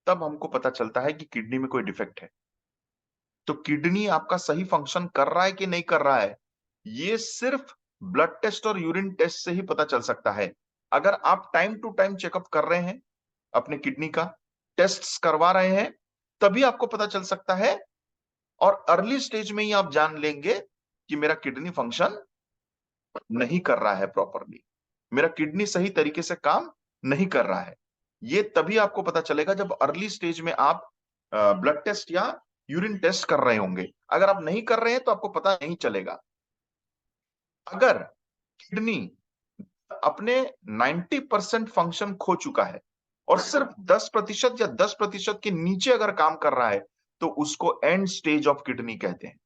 तब हमको पता चलता है कि किडनी में कोई डिफेक्ट है। तो किडनी आपका सही फंक्शन कर रहा है कि नहीं कर रहा है, ये सिर्फ ब्लड टेस्ट और यूरिन टेस्ट से ही पता चल सकता है। अगर आप टाइम टू टाइम चेकअप कर रहे हैं अपने किडनी का, टेस्ट्स करवा रहे हैं, तभी आपको पता चल सकता है और अर्ली स्टेज में ही आप जान लेंगे कि मेरा किडनी फंक्शन नहीं कर रहा है प्रॉपरली, मेरा किडनी सही तरीके से काम नहीं कर रहा है। ये तभी आपको पता चलेगा जब अर्ली स्टेज में आप ब्लड टेस्ट या यूरिन टेस्ट कर रहे होंगे। अगर आप नहीं कर रहे हैं तो आपको पता नहीं चलेगा। अगर किडनी अपने 90% फंक्शन खो चुका है और सिर्फ 10% या 10% के नीचे अगर काम कर रहा है, तो उसको एंड स्टेज ऑफ किडनी कहते हैं।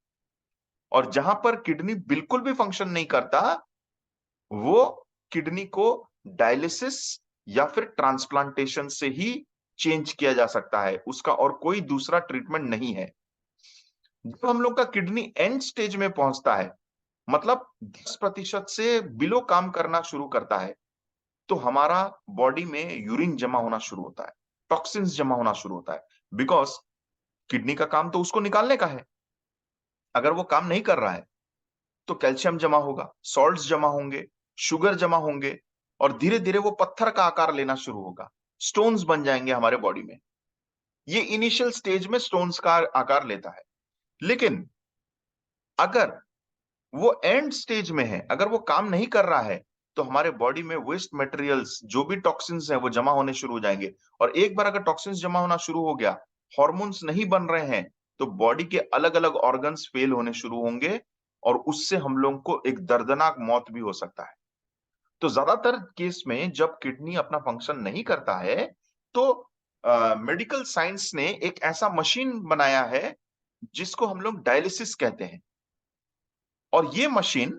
और जहां पर किडनी बिल्कुल भी फंक्शन नहीं करता, वो किडनी को डायलिसिस या फिर ट्रांसप्लांटेशन से ही चेंज किया जा सकता है, उसका और कोई दूसरा ट्रीटमेंट नहीं है। जब हम लोग का किडनी एंड स्टेज में पहुंचता है, मतलब 10% से बिलो काम करना शुरू करता है, तो हमारा बॉडी में यूरिन जमा होना शुरू होता है, टॉक्सिन्स जमा होना शुरू होता है। बिकॉज किडनी का काम तो उसको निकालने का है। अगर वो काम नहीं कर रहा है तो कैल्शियम जमा होगा, सॉल्ट्स जमा होंगे, शुगर जमा होंगे, और धीरे धीरे वो पत्थर का आकार लेना शुरू होगा, स्टोन्स बन जाएंगे हमारे बॉडी में। ये इनिशियल स्टेज में स्टोन्स का आकार लेता है। लेकिन अगर वो एंड स्टेज में है, अगर वो काम नहीं कर रहा है, तो हमारे बॉडी में वेस्ट मटेरियल्स, जो भी टॉक्सिन्स हैं, वो जमा होने शुरू हो जाएंगे। और एक बार अगर टॉक्सिन्स जमा होना शुरू हो गया, हॉर्मोन्स नहीं बन रहे हैं, तो बॉडी के अलग अलग ऑर्गन्स फेल होने शुरू होंगे, और उससे हम लोग को एक दर्दनाक मौत भी हो सकता है। तो ज्यादातर केस में जब किडनी अपना फंक्शन नहीं करता है, तो मेडिकल साइंस ने एक ऐसा मशीन बनाया है जिसको हम लोग डायलिसिस कहते हैं। और ये मशीन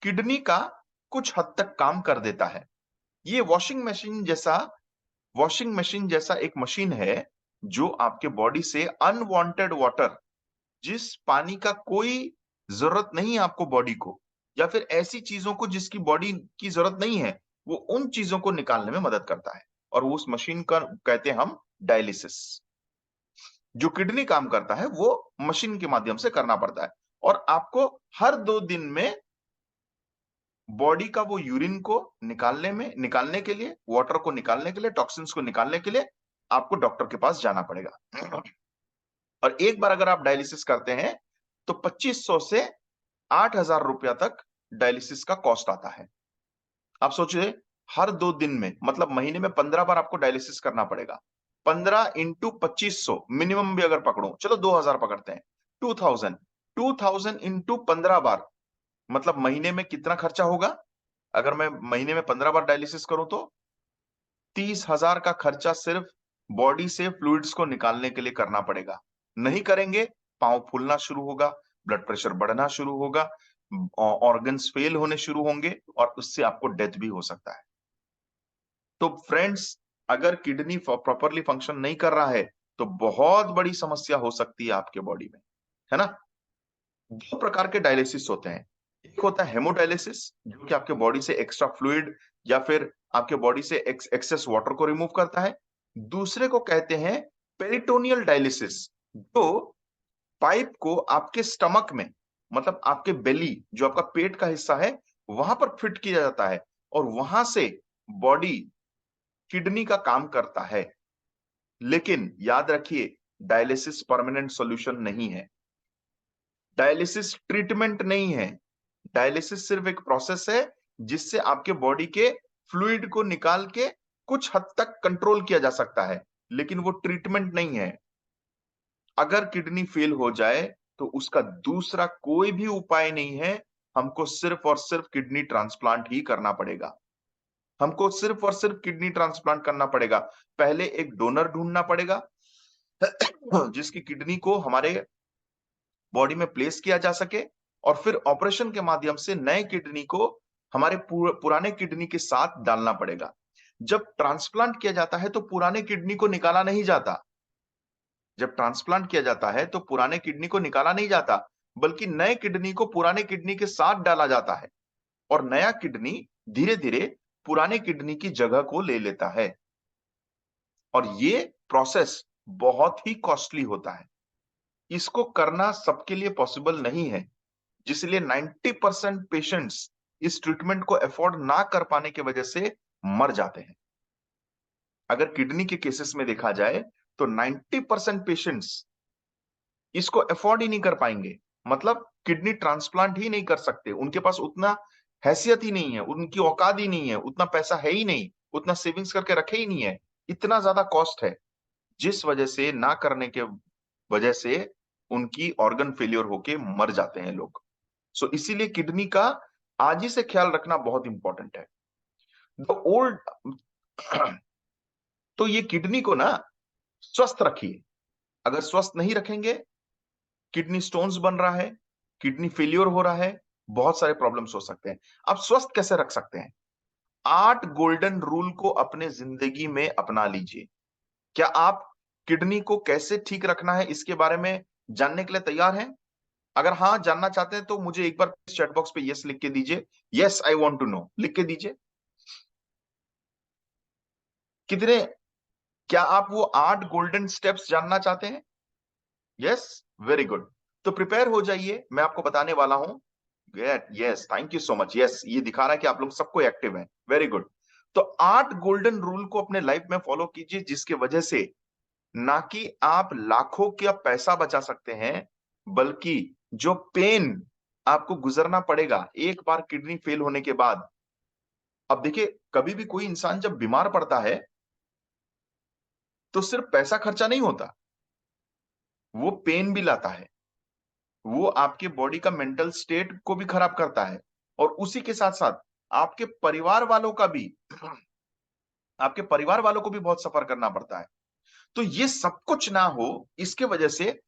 किडनी का कुछ हद तक काम कर देता है। ये वॉशिंग मशीन जैसा एक मशीन है, जो आपके बॉडी से अनवांटेड वाटर, जिस पानी का कोई जरूरत नहीं है आपको बॉडी को, या फिर ऐसी चीजों को जिसकी बॉडी की जरूरत नहीं है, वो उन चीजों को निकालने में मदद करता है। और वो उस मशीन का कहते हैं हम डायलिसिस। जो किडनी काम करता है वो मशीन के माध्यम से करना पड़ता है। और आपको हर 2 दिन में बॉडी का वो यूरिन को निकालने के लिए, वाटर को निकालने के लिए, टॉक्सिन्स को निकालने के लिए आपको डॉक्टर के पास जाना पड़ेगा। और एक बार अगर आप डायलिसिस करते हैं, तो 2500 से 8,000 रुपया तक डायलिसिस का कॉस्ट आता है। आप सोचिए, हर 2 दिन में, मतलब महीने में 15 बार आपको डायलिसिस करना पड़ेगा। 15 इंटू 2500, मिनिमम भी अगर पकड़ो, चलो 2,000 पकड़ते हैं, 2000, 2000 इंटू 15 बार, मतलब महीने में कितना खर्चा होगा? अगर मैं महीने में 15 बार डायलिसिस करूं तो 30,000 का खर्चा सिर्फ बॉडी से फ्लूइड्स को निकालने के लिए करना पड़ेगा। नहीं करेंगे, पांव फूलना शुरू होगा, ब्लड प्रेशर बढ़ना शुरू होगा, ऑर्गन्स फेल होने शुरू होंगे, और उससे आपको डेथ भी हो सकता है। तो फ्रेंड्स, अगर किडनी प्रॉपरली फंक्शन नहीं कर रहा है, तो बहुत बड़ी समस्या हो सकती है आपके बॉडी में, है ना। 2 प्रकार के डायलिसिस होते हैं। एक होता है हेमोडायलिसिस, जो कि आपके बॉडी से एक्स्ट्रा फ्लूइड या फिर आपके बॉडी से एक्सेस वाटर को रिमूव करता है। दूसरे को कहते हैं पेरिटोनियल डायलिसिस, जो पाइप को आपके स्टमक में, मतलब आपके बेली, जो आपका पेट का हिस्सा है, वहां पर फिट किया जाता है, और वहां से बॉडी किडनी का काम करता है। लेकिन याद रखिए, डायलिसिस परमानेंट सॉल्यूशन नहीं है, डायलिसिस ट्रीटमेंट नहीं है। डायलिसिस सिर्फ एक प्रोसेस है जिससे आपके बॉडी के फ्लूइड को निकाल के कुछ हद तक कंट्रोल किया जा सकता है, लेकिन वो ट्रीटमेंट नहीं है। अगर किडनी फेल हो जाए, तो उसका दूसरा कोई भी उपाय नहीं है, हमको सिर्फ और सिर्फ किडनी ट्रांसप्लांट ही करना पड़ेगा। हमको सिर्फ और सिर्फ किडनी ट्रांसप्लांट करना पड़ेगा। पहले एक डोनर ढूंढना पड़ेगा जिसकी किडनी को हमारे बॉडी में प्लेस किया जा सके, और फिर ऑपरेशन के माध्यम से नए किडनी को हमारे पुराने किडनी के साथ डालना पड़ेगा। जब ट्रांसप्लांट किया जाता है तो पुराने किडनी को निकाला नहीं जाता। जब ट्रांसप्लांट किया जाता है तो पुराने किडनी को निकाला नहीं जाता, बल्कि नए किडनी को पुराने किडनी के साथ डाला जाता है, और नया किडनी धीरे धीरे पुराने किडनी की जगह को ले लेता है। और ये प्रोसेस बहुत ही कॉस्टली होता है। इसको करना सबके लिए पॉसिबल नहीं है, जिसलिए 90% पेशेंट्स इस ट्रीटमेंट को अफोर्ड ना कर पाने की वजह से मर जाते हैं। अगर किडनी के केसेस में देखा जाए तो 90% पेशेंट्स इसको अफोर्ड ही नहीं कर पाएंगे, मतलब किडनी ट्रांसप्लांट ही नहीं कर सकते, उनके पास उतना हैसियत ही नहीं है, उनकी औकात ही नहीं है, उतना पैसा है ही नहीं, उतना सेविंग्स करके रखे ही नहीं है, इतना ज्यादा कॉस्ट है, जिस वजह से ना करने के वजह से उनकी ऑर्गन फेलियर होके मर जाते हैं लोग। सो इसीलिए किडनी का आज ही से ख्याल रखना बहुत इंपॉर्टेंट है। द ओल्ड तो ये किडनी को ना स्वस्थ रखिए। अगर स्वस्थ नहीं रखेंगे, किडनी स्टोन्स बन रहा है, किडनी फेलियर हो रहा है, बहुत सारे प्रॉब्लम्स हो सकते हैं। आप स्वस्थ कैसे रख सकते हैं? 8 गोल्डन रूल को अपने जिंदगी में अपना लीजिए। क्या आप किडनी को कैसे ठीक रखना है इसके बारे में जानने के लिए तैयार हैं? अगर हाँ जानना चाहते हैं तो मुझे एक बार चैट बॉक्स पे यस लिख के दीजिए। Yes I want to know लिख के दीजिए। कितने, क्या आप वो 8 गोल्डन स्टेप्स जानना चाहते हैं? Yes, very good. तो प्रिपेयर हो जाइए, मैं आपको बताने वाला हूं। Yes, thank you so much. Yes, ये दिखा रहा है कि आप लोग सबको एक्टिव हैं, वेरी गुड। तो 8 गोल्डन रूल को अपने लाइफ में फॉलो कीजिए, जिसके वजह से ना कि आप लाखों का पैसा बचा सकते हैं, बल्कि जो पेन आपको गुजरना पड़ेगा एक बार किडनी फेल होने के बाद। अब देखिए, कभी भी कोई इंसान जब बीमार पड़ता है तो सिर्फ पैसा खर्चा नहीं होता, वो पेन भी लाता है, वो आपके बॉडी का मेंटल स्टेट को भी खराब करता है, और उसी के साथ साथ आपके परिवार वालों का भी आपके परिवार वालों को भी बहुत सफर करना पड़ता है। तो ये सब कुछ ना हो, इसके वजह से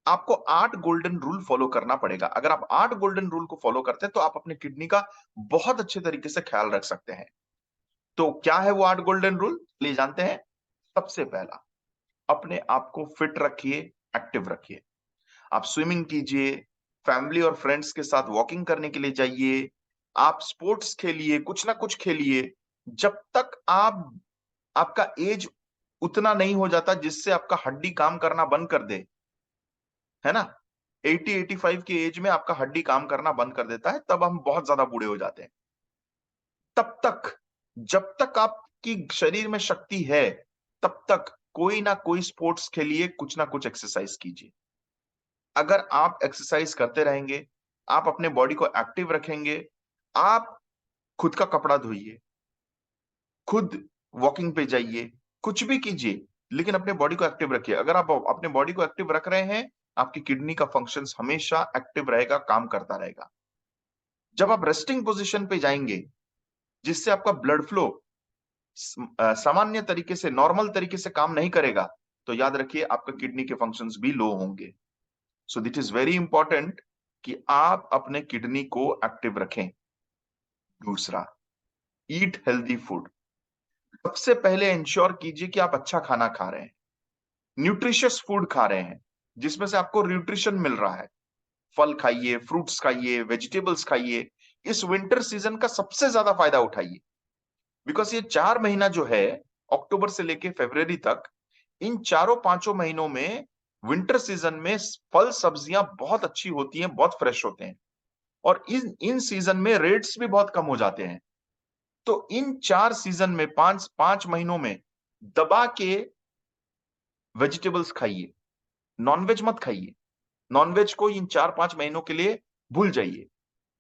आपको 8 गोल्डन रूल फॉलो करना पड़ेगा। अगर आप 8 गोल्डन रूल को फॉलो करते हैं तो आप अपने किडनी का बहुत अच्छे तरीके से ख्याल रख सकते हैं। तो क्या है वो 8 गोल्डन रूल, ले जानते हैं। सबसे पहला, अपने आप को फिट रखिए, एक्टिव रखिए। आप स्विमिंग कीजिए, फैमिली और फ्रेंड्स के साथ वॉकिंग करने के लिए जाइए, आप स्पोर्ट्स खेलिए, कुछ ना कुछ खेलिए, जब तक आपका एज उतना नहीं हो जाता जिससे आपका हड्डी काम करना बंद कर दे, है ना। 80-85 की एज में आपका हड्डी काम करना बंद कर देता है, तब हम बहुत ज्यादा बूढ़े हो जाते हैं। तब तक, जब तक आपकी शरीर में शक्ति है, तब तक कोई ना कोई स्पोर्ट्स खेलिए, कुछ ना कुछ एक्सरसाइज कीजिए। अगर आप एक्सरसाइज करते रहेंगे, आप अपने बॉडी को एक्टिव रखेंगे, आप खुद का कपड़ा धोइए, खुद वॉकिंग पे जाइए, कुछ भी कीजिए, लेकिन अपने बॉडी को एक्टिव रखिए। अगर आप अपने बॉडी को एक्टिव रख रहे हैं, आपकी किडनी का फंक्शंस हमेशा एक्टिव रहेगा, काम करता रहेगा। जब आप रेस्टिंग पोजीशन पे जाएंगे, जिससे आपका ब्लड फ्लो सामान्य तरीके से, नॉर्मल तरीके से काम नहीं करेगा, तो याद रखिए आपका किडनी के फंक्शंस भी लो होंगे। सो दिट इज वेरी इंपॉर्टेंट कि आप अपने किडनी को एक्टिव रखें। दूसरा, ईट हेल्दी फूड। सबसे पहले इंश्योर कीजिए कि आप अच्छा खाना खा रहे हैं, न्यूट्रिशियस फूड खा रहे हैं, जिसमें से आपको न्यूट्रिशन मिल रहा है। फल खाइए, फ्रूट्स खाइए, वेजिटेबल्स खाइए। इस विंटर सीजन का सबसे ज्यादा फायदा उठाइए, बिकॉज ये 4 महीना जो है, अक्टूबर से लेके फरवरी तक, इन चारों पांचों महीनों में, विंटर सीजन में फल सब्जियां बहुत अच्छी होती हैं, बहुत फ्रेश होते हैं, और इन इन सीजन में रेट्स भी बहुत कम हो जाते हैं। तो इन 4 सीजन में, पांच पांच महीनों में दबा के वेजिटेबल्स खाइए, नॉनवेज मत खाइए। नॉनवेज को इन 4-5 महीनों के लिए भूल जाइए।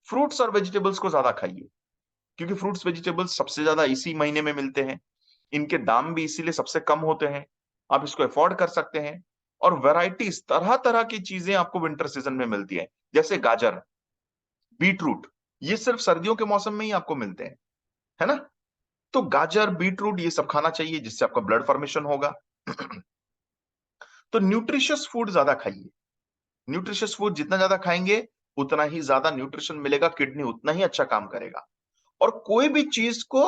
फ्रूट्स और वेजिटेबल्स को ज्यादा खाइए, क्योंकि फ्रूट्स वेजिटेबल्स सबसे ज्यादा इसी महीने में मिलते हैं, इनके दाम भी इसीलिए सबसे कम होते हैं, आप इसको अफोर्ड कर सकते हैं। और वैरायटीज, तरह तरह की चीजें आपको विंटर सीजन में मिलती है, जैसे गाजर, बीटरूट, ये सिर्फ सर्दियों के मौसम में ही आपको मिलते हैं, है ना। तो गाजर, बीटरूट, ये सब खाना चाहिए, जिससे आपका ब्लड फॉर्मेशन होगा। तो न्यूट्रिशियस फूड ज्यादा खाइए। न्यूट्रिशियस फूड जितना ज्यादा खाएंगे, उतना ही ज्यादा न्यूट्रिशन मिलेगा, किडनी उतना ही अच्छा काम करेगा। और कोई भी चीज को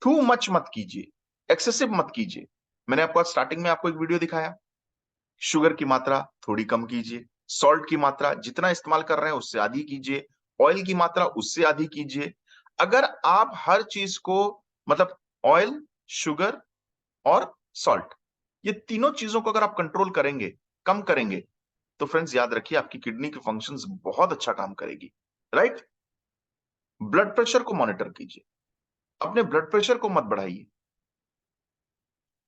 टू मच मत कीजिए, एक्सेसिव मत कीजिए। मैंने आपको स्टार्टिंग में आपको एक वीडियो दिखाया, शुगर की मात्रा थोड़ी कम कीजिए, सॉल्ट की मात्रा जितना इस्तेमाल कर रहे हैं उससे आधी कीजिए, ऑयल की मात्रा उससे आधी कीजिए। अगर आप हर चीज को, मतलब ऑयल, शुगर और सॉल्ट, ये तीनों चीजों को अगर आप कंट्रोल करेंगे, कम करेंगे, तो फ्रेंड्स याद रखिए आपकी किडनी के फंक्शंस बहुत अच्छा काम करेगी, राइट। ब्लड प्रेशर को मॉनिटर कीजिए, अपने ब्लड प्रेशर को मत बढ़ाइए।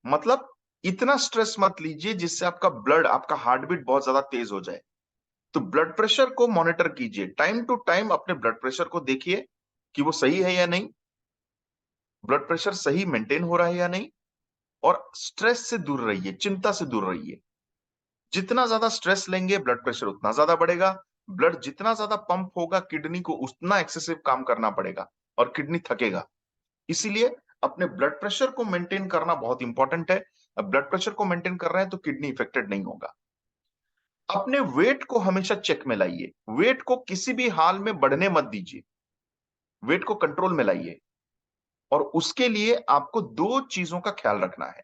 मतलब इतना स्ट्रेस मत लीजिए जिससे आपका हार्ट बीट बहुत ज्यादा तेज हो जाए। तो ब्लड प्रेशर को मॉनिटर कीजिए, टाइम टू टाइम अपने ब्लड प्रेशर को देखिए कि वो सही है या नहीं, ब्लड प्रेशर सही मेंटेन हो रहा है या नहीं। और स्ट्रेस से दूर रहिए, चिंता से दूर रहिए। जितना ज्यादा स्ट्रेस लेंगे ब्लड प्रेशर उतना ज्यादा बढ़ेगा, ब्लड जितना ज्यादा पंप होगा किडनी को उतना एक्सेसिव काम करना पड़ेगा और किडनी थकेगा। इसीलिए अपने ब्लड प्रेशर को मेंटेन करना बहुत इंपॉर्टेंट है। अब ब्लड प्रेशर को मेंटेन कर रहे हैं तो किडनी इफेक्टेड नहीं होगा। अपने वेट को हमेशा चेक में लाइए, वेट को किसी भी हाल में बढ़ने मत दीजिए, वेट को कंट्रोल में लाइए। और उसके लिए आपको दो चीजों का ख्याल रखना है,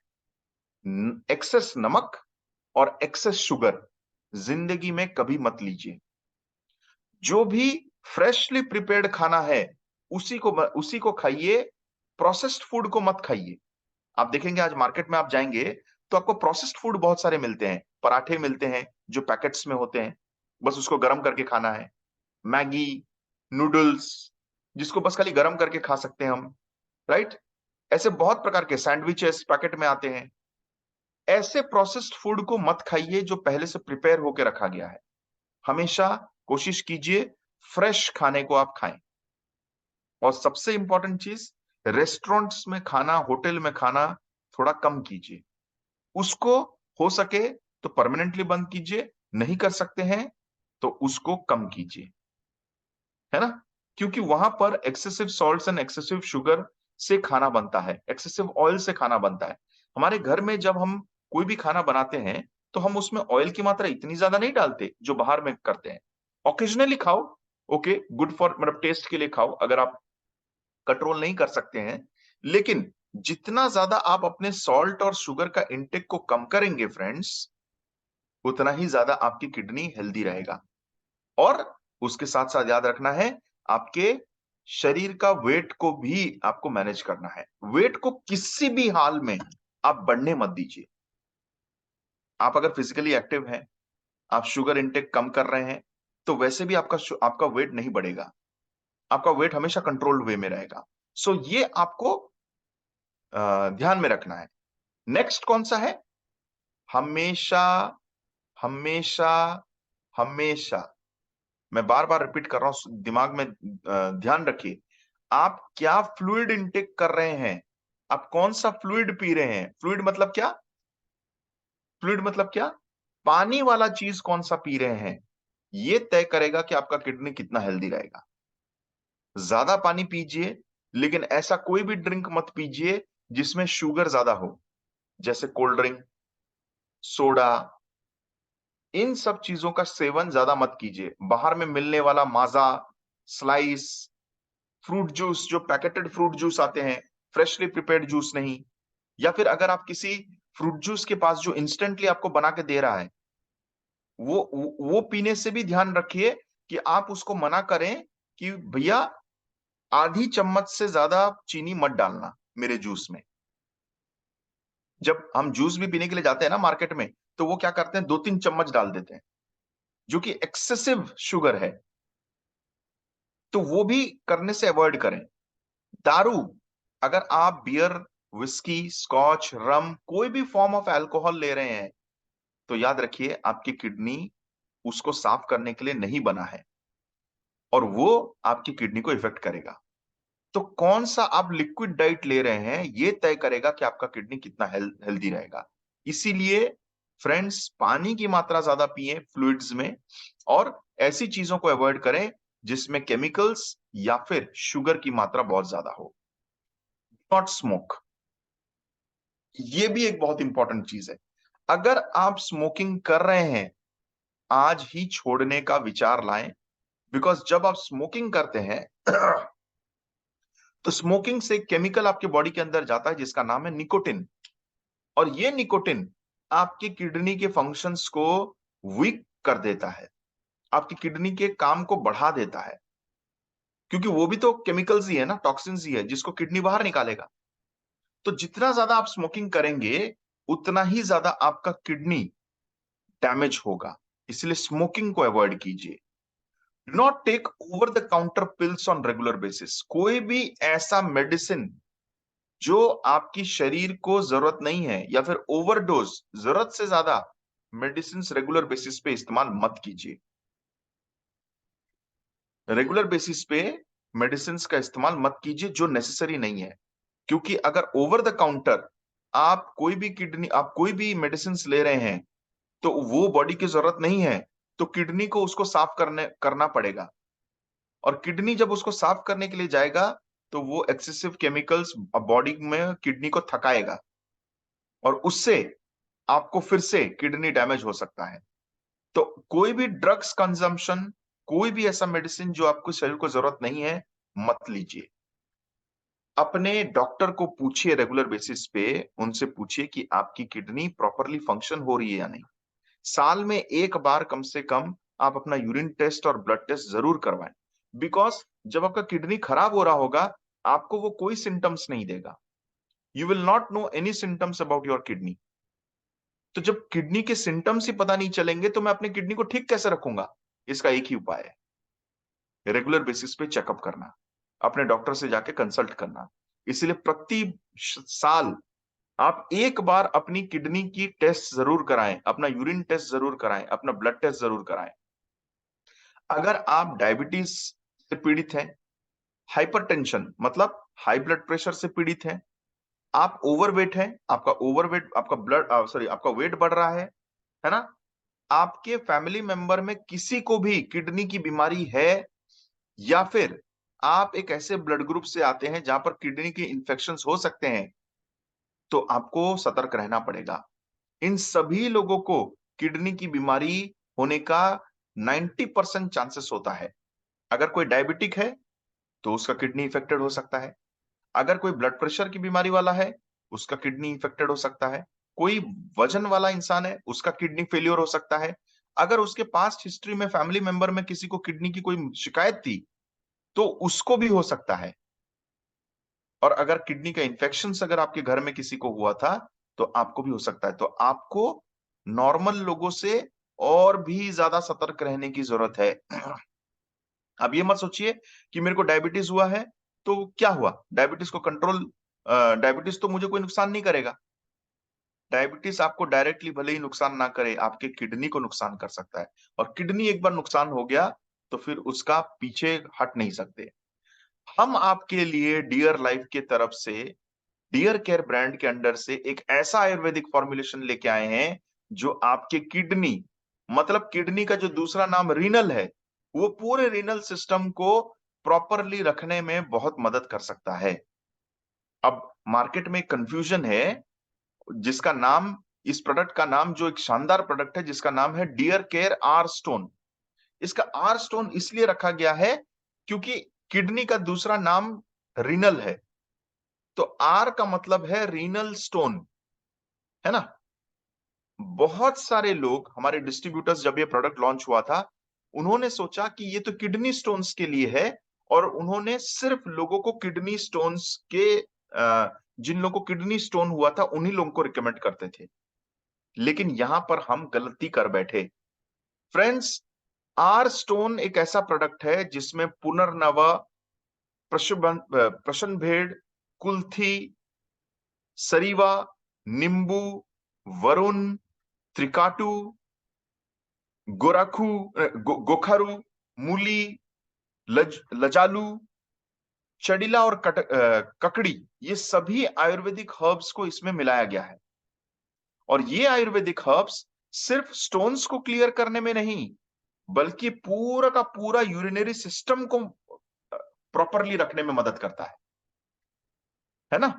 एक्सेस नमक और एक्सेस शुगर जिंदगी में कभी मत लीजिए। जो भी फ्रेशली प्रिपेयर्ड खाना है उसी को खाइए, प्रोसेस्ड फूड को मत खाइए। आप देखेंगे आज मार्केट में आप जाएंगे तो आपको प्रोसेस्ड फूड बहुत सारे मिलते हैं, पराठे मिलते हैं जो पैकेट्स में होते हैं, बस उसको गर्म करके खाना है। मैगी, नूडल्स, जिसको बस खाली गर्म करके खा सकते हैं हम, राइट। ऐसे बहुत प्रकार के सैंडविचेस पैकेट में आते हैं। ऐसे प्रोसेस्ड फूड को मत खाइए जो पहले से प्रिपेयर होकर रखा गया है। हमेशा कोशिश कीजिए फ्रेश खाने को आप खाएं। और सबसे इंपॉर्टेंट चीज, रेस्टोरेंट्स में खाना, होटल में खाना थोड़ा कम कीजिए। उसको हो सके तो परमानेंटली बंद कीजिए, नहीं कर सकते हैं तो उसको कम कीजिए, है ना। क्योंकि वहां पर excessive salts and excessive sugar से खाना बनता है, एक्सेसिव ऑयल से खाना बनता है। हमारे घर में जब हम कोई भी खाना बनाते हैं तो हम उसमें ऑयल की मात्रा इतनी ज्यादा नहीं डालते जो बाहर में करते हैं। ओकेजनली खाओ, ओके, गुड फॉर मतलब टेस्ट के लिए खाओ अगर आप कंट्रोल नहीं कर सकते हैं। लेकिन जितना ज्यादा आप अपने सॉल्ट और शुगर का इंटेक को कम करेंगे फ्रेंड्स, उतना ही ज्यादा आपकी किडनी हेल्दी रहेगा। और उसके साथ साथ याद रखना है, आपके शरीर का वेट को भी आपको मैनेज करना है। वेट को किसी भी हाल में आप बढ़ने मत दीजिए। आप अगर फिजिकली एक्टिव हैं, आप शुगर इंटेक कम कर रहे हैं, तो वैसे भी आपका वेट नहीं बढ़ेगा, आपका वेट हमेशा कंट्रोल्ड वे में रहेगा। सो ये आपको ध्यान में रखना है। नेक्स्ट कौन सा है? हमेशा, हमेशा, हमेशा, मैं बार बार रिपीट कर रहा हूं, दिमाग में ध्यान रखिए। आप क्या फ्लूइड इनटेक कर रहे हैं, आप कौन सा फ्लूइड पी रहे हैं। फ्लूइड मतलब क्या? फ्लूइड मतलब क्या? पानी वाला चीज कौन सा पी रहे हैं, ये तय करेगा कि आपका किडनी कितना हेल्दी रहेगा। ज्यादा पानी पीजिए, लेकिन ऐसा कोई भी ड्रिंक मत पीजिए जिसमें शुगर ज्यादा हो, जैसे कोल्ड ड्रिंक, सोडा। इन सब चीजों का सेवन ज्यादा मत कीजिए। बाहर में मिलने वाला माजा, स्लाइस, फ्रूट जूस, जो पैकेटेड फ्रूट जूस आते हैं, फ्रेशली प्रिपेयर्ड जूस नहीं। या फिर अगर आप किसी फ्रूट जूस के पास जो इंस्टेंटली आपको बना के दे रहा है, वो पीने से भी ध्यान रखिए कि आप उसको मना करें कि भैया आधी चम्मच से ज्यादा चीनी मत डालना मेरे जूस में। जब हम जूस भी पीने के लिए जाते हैं ना मार्केट में, तो वो क्या करते हैं, 2-3 चम्मच डाल देते हैं, जो कि एक्सेसिव शुगर है। तो वो भी करने से अवॉइड करें। दारू, अगर आप बियर, विस्की, स्कॉच, रम, कोई भी फॉर्म ऑफ अल्कोहल ले रहे हैं, तो याद रखिए आपकी किडनी उसको साफ करने के लिए नहीं बना है और वो आपकी किडनी को इफेक्ट करेगा। तो कौन सा आप लिक्विड डाइट ले रहे हैं, ये तय करेगा कि आपका किडनी कितना हेल्दी रहेगा। इसीलिए फ्रेंड्स, पानी की मात्रा ज्यादा पिए फ्लूइड्स में, और ऐसी चीजों को अवॉइड करें जिसमें केमिकल्स या फिर शुगर की मात्रा बहुत ज्यादा हो। नॉट स्मोक, ये भी एक बहुत इंपॉर्टेंट चीज है। अगर आप स्मोकिंग कर रहे हैं, आज ही छोड़ने का विचार लाएं। बिकॉज जब आप स्मोकिंग करते हैं तो स्मोकिंग से केमिकल आपके बॉडी के अंदर जाता है जिसका नाम है निकोटिन। और ये निकोटिन आपकी किडनी के फंक्शंस को वीक कर देता है, आपकी किडनी के काम को बढ़ा देता है, क्योंकि वो भी तो केमिकल्स ही है ना, टॉक्सिन्स ही है जिसको किडनी बाहर निकालेगा। तो जितना ज्यादा आप स्मोकिंग करेंगे उतना ही ज्यादा आपका किडनी डैमेज होगा। इसलिए स्मोकिंग को अवॉइड कीजिए। Do not take over the counter pills on regular basis. कोई भी ऐसा मेडिसिन जो आपकी शरीर को जरूरत नहीं है या फिर ओवरडोज, जरूरत से ज्यादा मेडिसिन रेगुलर बेसिस पे इस्तेमाल मत कीजिए। रेगुलर बेसिस पे मेडिसिन का इस्तेमाल मत कीजिए जो नेसेसरी नहीं है, क्योंकि अगर ओवर द काउंटर आप कोई भी मेडिसिन ले रहे हैं तो वो बॉडी की जरूरत नहीं है, तो किडनी को उसको साफ करना पड़ेगा। और किडनी जब उसको साफ करने के लिए जाएगा तो वो एक्सेसिव केमिकल्स बॉडी में किडनी को थकाएगा और उससे आपको फिर से किडनी डैमेज हो सकता है। तो कोई भी ड्रग्स कंजम्पशन, कोई भी ऐसा मेडिसिन जो आपको शरीर को जरूरत नहीं है, मत लीजिए। अपने डॉक्टर को पूछिए रेगुलर बेसिस पे, उनसे पूछिए कि आपकी किडनी प्रॉपरली फंक्शन हो रही है या नहीं। साल में एक बार कम से कम आप अपना यूरिन टेस्ट और ब्लड टेस्ट जरूर करवाएं। बिकॉज जब आपका किडनी खराब हो रहा होगा, आपको वो कोई सिम्टम्स नहीं देगा। You will not know any symptoms about your kidney. तो जब किडनी के सिम्टम्स ही पता नहीं चलेंगे तो मैं अपनी किडनी को ठीक कैसे रखूंगा? इसका एक ही उपाय है, रेगुलर बेसिस पे चेकअप करना, अपने डॉक्टर से जाके कंसल्ट करना। इसलिए प्रति साल आप एक बार अपनी किडनी की टेस्ट जरूर कराएं, अपना यूरिन टेस्ट जरूर कराएं, अपना ब्लड टेस्ट जरूर कराएं। अगर आप डायबिटीज से पीड़ित हैं, हाइपरटेंशन मतलब हाई ब्लड प्रेशर से पीड़ित हैं, आप ओवरवेट हैं, आपका ओवरवेट, आपका आपका वेट बढ़ रहा है ना, आपके फैमिली मेंबर में किसी को भी किडनी की बीमारी है, या फिर आप एक ऐसे ब्लड ग्रुप से आते हैं जहां पर किडनी के इंफेक्शंस हो सकते हैं, तो आपको सतर्क रहना पड़ेगा। इन सभी लोगों को किडनी की बीमारी होने का 90% चांसेस होता है। अगर कोई डायबिटिक है तो उसका किडनी इफेक्टेड हो सकता है। अगर कोई ब्लड प्रेशर की बीमारी वाला है, उसका किडनी इफेक्टेड हो सकता है। कोई वजन वाला इंसान है, उसका किडनी फेलियर हो सकता है। अगर उसके पास्ट हिस्ट्री में फैमिली मेंबर में किसी को किडनी की कोई शिकायत थी, तो उसको भी हो सकता है। और अगर किडनी का इन्फेक्शन अगर आपके घर में किसी को हुआ था, तो आपको भी हो सकता है। तो आपको नॉर्मल लोगों से और भी ज्यादा सतर्क रहने की जरूरत है। अब ये मत सोचिए कि मेरे को डायबिटीज हुआ है तो क्या हुआ, डायबिटीज को कंट्रोल, डायबिटीज तो मुझे कोई नुकसान नहीं करेगा। डायबिटीज आपको डायरेक्टली भले ही नुकसान ना करे, आपके किडनी को नुकसान कर सकता है। और किडनी एक बार नुकसान हो गया तो फिर उसका पीछे हट नहीं सकते। हम आपके लिए डियर लाइफ के तरफ से, डियर केयर ब्रांड के अंडर से एक ऐसा आयुर्वेदिक फॉर्मुलेशन लेके आए हैं जो आपके किडनी, मतलब किडनी का जो दूसरा नाम रीनल है, वो पूरे रीनल सिस्टम को प्रॉपरली रखने में बहुत मदद कर सकता है। अब मार्केट में कंफ्यूजन है, जिसका नाम, इस प्रोडक्ट का नाम, जो एक शानदार प्रोडक्ट है जिसका नाम है डियर केयर आर स्टोन। इसका आर स्टोन इसलिए रखा गया है क्योंकि किडनी का दूसरा नाम रीनल है, तो आर का मतलब है रीनल स्टोन, है ना। बहुत सारे लोग, हमारे डिस्ट्रीब्यूटर्स, जब ये प्रोडक्ट लॉन्च हुआ था, उन्होंने सोचा कि ये तो किडनी स्टोन्स के लिए है, और उन्होंने सिर्फ लोगों को किडनी स्टोन्स के, जिन लोगों को किडनी स्टोन हुआ था उन्हीं लोगों को रिकमेंड करते थे। लेकिन यहां पर हम गलती कर बैठे फ्रेंड्स। आर स्टोन एक ऐसा प्रोडक्ट है जिसमें पुनर्नवा, प्रशनभेद, कुल्थी, सरीवा, नींबू, वरुण, त्रिकाटू, गोराखू, गोखरू, मूली, लजालू, चडिला और ककड़ी, ये सभी आयुर्वेदिक हर्ब्स को इसमें मिलाया गया है। और ये आयुर्वेदिक हर्ब्स सिर्फ स्टोन्स को क्लियर करने में नहीं, बल्कि पूरा का पूरा यूरिनरी सिस्टम को प्रॉपरली रखने में मदद करता है ना।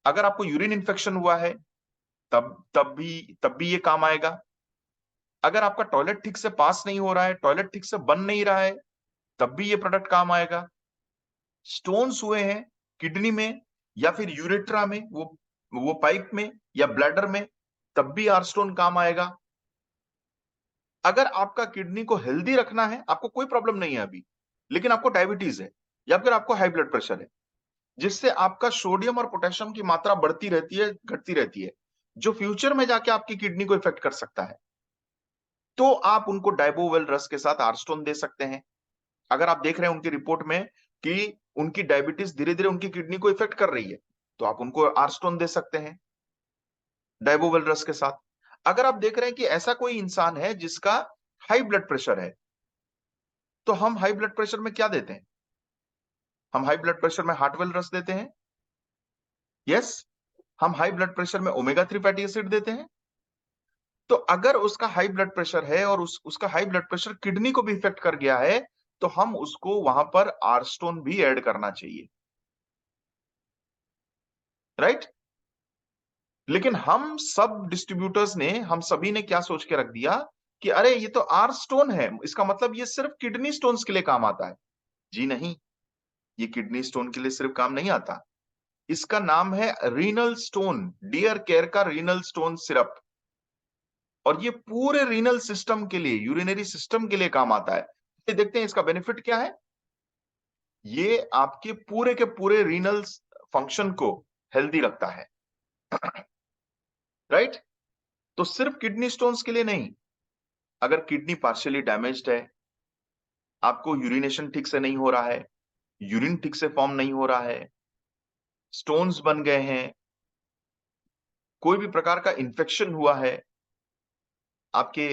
अगर आपको यूरिन इन्फेक्शन हुआ है, तब भी ये काम आएगा। अगर आपका टॉयलेट ठीक से पास नहीं हो रहा है, टॉयलेट ठीक से बन नहीं रहा है, तब भी ये प्रोडक्ट काम आएगा। स्टोन्स हुए हैं किडनी में या फिर यूरेट्रा में, वो पाइप में या ब्लैडर में, तब भी आर स्टोन काम आएगा। अगर आपका किडनी को हेल्दी रखना है, आपको कोई प्रॉब्लम नहीं है अभी, लेकिन आपको डायबिटीज है या फिर आपको हाई ब्लड प्रेशर है, जिससे आपका सोडियम और पोटेशियम की मात्रा बढ़ती रहती है, घटती रहती है, जो फ्यूचर में जाके आपकी किडनी को इफेक्ट कर सकता है, तो आप उनको डाइबोवेल रस के साथ आरस्टोन दे सकते हैं। अगर आप देख रहे हैं उनकी रिपोर्ट में कि उनकी डायबिटीज धीरे धीरे उनकी किडनी को इफेक्ट कर रही है, तो आप उनको आर्स्टोन दे सकते हैं डाइबोवलरस के साथ। अगर आप देख रहे हैं कि ऐसा कोई इंसान है जिसका हाई ब्लड प्रेशर है, तो हम हाई ब्लड प्रेशर में क्या देते हैं? हम हाई ब्लड प्रेशर में हार्टवेल रस देते हैं। यस, हम हाई ब्लड प्रेशर में ओमेगा 3 फैटी एसिड देते हैं। तो अगर उसका हाई ब्लड प्रेशर है और उसका हाई ब्लड प्रेशर किडनी को भी इफेक्ट कर गया है, तो हम उसको वहां पर आर्स्टोन भी ऐड करना चाहिए, राइट? लेकिन हम सब डिस्ट्रीब्यूटर्स ने, हम सभी ने क्या सोच के रख दिया कि अरे ये तो आर्स्टोन है, इसका मतलब ये सिर्फ किडनी स्टोन्स के लिए काम आता है। जी नहीं, ये किडनी स्टोन के लिए सिर्फ काम नहीं आता। इसका नाम है रीनल स्टोन, डियर केयर का रीनल स्टोन सिरप। और ये पूरे रीनल सिस्टम के लिए, यूरिनरी सिस्टम के लिए काम आता है। ये देखते हैं इसका बेनिफिट क्या है। ये आपके पूरे रीनल फंक्शन को हेल्दी रखता है, राइट? तो सिर्फ किडनी स्टोन्स के लिए नहीं, अगर किडनी पार्शियली डैमेज्ड है, आपको यूरिनेशन ठीक से नहीं हो रहा है, यूरिन ठीक से फॉर्म नहीं हो रहा है, स्टोन्स बन गए हैं, कोई भी प्रकार का इंफेक्शन हुआ है आपके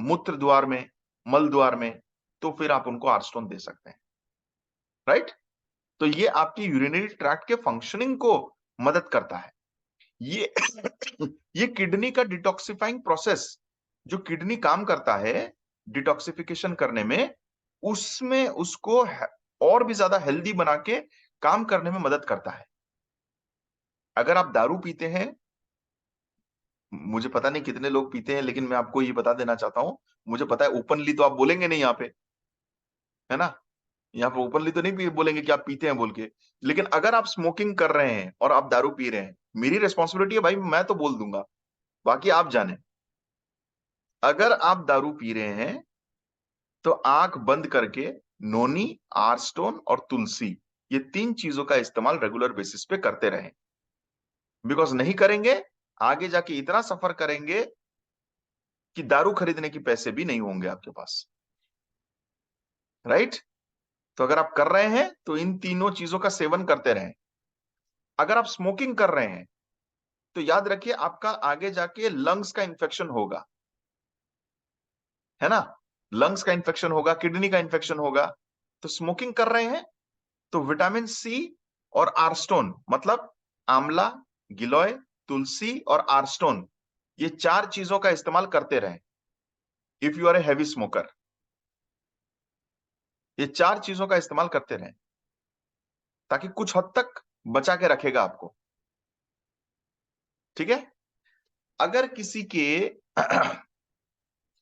मूत्र द्वार में, मल द्वार में, तो फिर आप उनको आर्स्टोन दे सकते हैं, राइट? तो ये आपकी यूरिनरी ट्रैक्ट के फंक्शनिंग को मदद करता है। ये ये किडनी का डिटॉक्सिफाइंग प्रोसेस, जो किडनी काम करता है डिटॉक्सिफिकेशन करने में, उसमें उसको और भी ज्यादा हेल्दी बना के काम करने में मदद करता है। अगर आप दारू पीते हैं, मुझे पता नहीं कितने लोग पीते हैं, लेकिन मैं आपको ये बता देना चाहता हूं, मुझे पता है ओपनली तो आप बोलेंगे नहीं यहाँ पे, है ना? यहाँ पे ओपनली तो नहीं बोलेंगे कि आप पीते हैं बोल के। लेकिन अगर आप स्मोकिंग कर रहे हैं और आप दारू पी रहे हैं, मेरी रिस्पॉन्सिबिलिटी है भाई, मैं तो बोल दूंगा, बाकी आप जाने। अगर आप दारू पी रहे हैं तो आंख बंद करके नोनी, आर्स्टोन और तुलसी, ये 3 चीजों का इस्तेमाल रेगुलर बेसिस पे करते रहें। बिकॉज नहीं करेंगे, आगे जाके इतना सफर करेंगे कि दारू खरीदने के पैसे भी नहीं होंगे आपके पास, राइट? तो अगर आप कर रहे हैं तो इन तीनों चीजों का सेवन करते रहें। अगर आप स्मोकिंग कर रहे हैं तो याद रखिए आपका आगे जाके लंग्स का इंफेक्शन होगा, है ना? लंग्स का इंफेक्शन होगा, किडनी का इंफेक्शन होगा। तो स्मोकिंग कर रहे हैं तो विटामिन सी और आर्स्टोन, मतलब आंवला, गिलोय, तुलसी और आर्स्टोन, ये 4 चीजों का इस्तेमाल करते रहें। If you are a heavy smoker, ये 4 चीजों का इस्तेमाल करते रहें, ताकि कुछ हद तक बचा के रखेगा आपको, ठीक है? अगर किसी के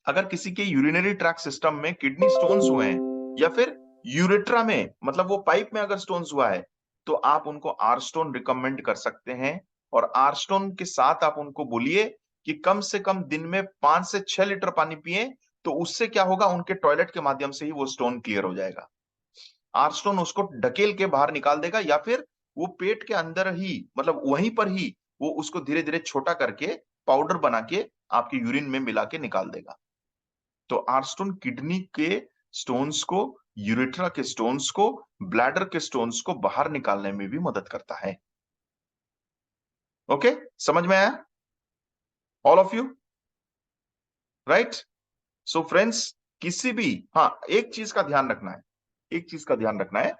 अगर किसी के यूरिनरी ट्रैक सिस्टम में किडनी स्टोन्स हुए हैं, या फिर यूरेट्रा में, मतलब वो पाइप में अगर स्टोन्स हुआ है, तो आप उनको आर्स्टोन रिकमेंड कर सकते हैं। और आर्स्टोन के साथ आप उनको बोलिए कि कम से कम दिन में 5 से 6 लीटर पानी पिए, तो उससे क्या होगा, उनके टॉयलेट के माध्यम से ही वो स्टोन क्लियर हो जाएगा। आर्स्टोन उसको ढकेल के बाहर निकाल देगा, या फिर वो पेट के अंदर ही, मतलब वहीं पर ही वो उसको धीरे धीरे छोटा करके पाउडर बना के आपके यूरिन में मिला के निकाल देगा। तो आर्स्टोन किडनी के स्टोन्स को, यूरेथ्रा के स्टोन्स को, ब्लैडर के स्टोन्स को बाहर निकालने में भी मदद करता है। ओके, समझ में आया all of you? Right? So friends, किसी भी, हाँ, एक चीज का ध्यान रखना है, एक चीज का ध्यान रखना है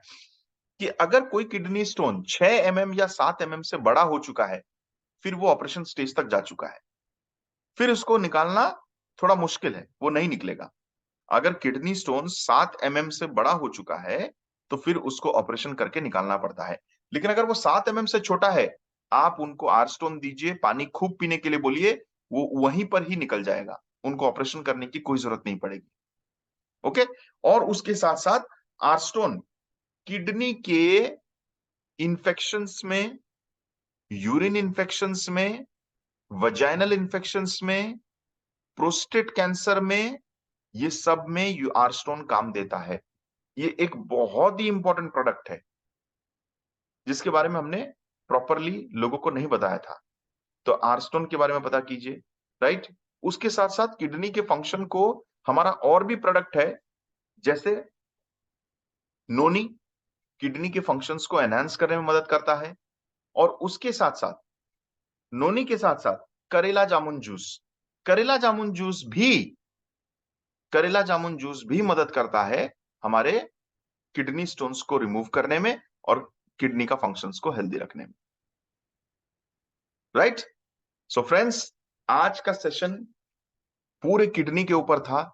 कि अगर कोई किडनी स्टोन 6 एमएम या 7 एमएम से बड़ा हो चुका है, फिर वो ऑपरेशन स्टेज तक जा चुका है, फिर उसको निकालना थोड़ा मुश्किल है, वो नहीं निकलेगा। अगर किडनी स्टोन 7 एमएम से बड़ा हो चुका है, तो फिर उसको ऑपरेशन करके निकालना पड़ता है। लेकिन अगर वो 7 एमएम से छोटा है, आप उनको आर्स्टोन दीजिए, पानी खूब पीने के लिए बोलिए, वो वहीं पर ही निकल जाएगा, उनको ऑपरेशन करने की कोई जरूरत नहीं पड़ेगी। ओके? और उसके साथ साथ आर्स्टोन किडनी के इंफेक्शंस में, यूरिन इंफेक्शंस में, वजाइनल इंफेक्शंस में, प्रोस्टेट कैंसर में, ये सब में आर्स्टोन काम देता है। ये एक बहुत ही इंपॉर्टेंट प्रोडक्ट है जिसके बारे में हमने प्रॉपरली लोगों को नहीं बताया था। तो आर्स्टोन के बारे में पता कीजिए, राइट? उसके साथ साथ किडनी के फंक्शन को हमारा और भी प्रोडक्ट है, जैसे नोनी किडनी के फंक्शंस को एनहांस करने में मदद करता है, और उसके साथ साथ, नोनी के साथ साथ करेला जामुन जूस, करेला जामुन जूस भी करेला जामुन जूस भी मदद करता है हमारे किडनी स्टोन्स को रिमूव करने में और किडनी का फंक्शंस को हेल्दी रखने में। राइट? सो फ्रेंड्स, आज का सेशन पूरे किडनी के ऊपर था,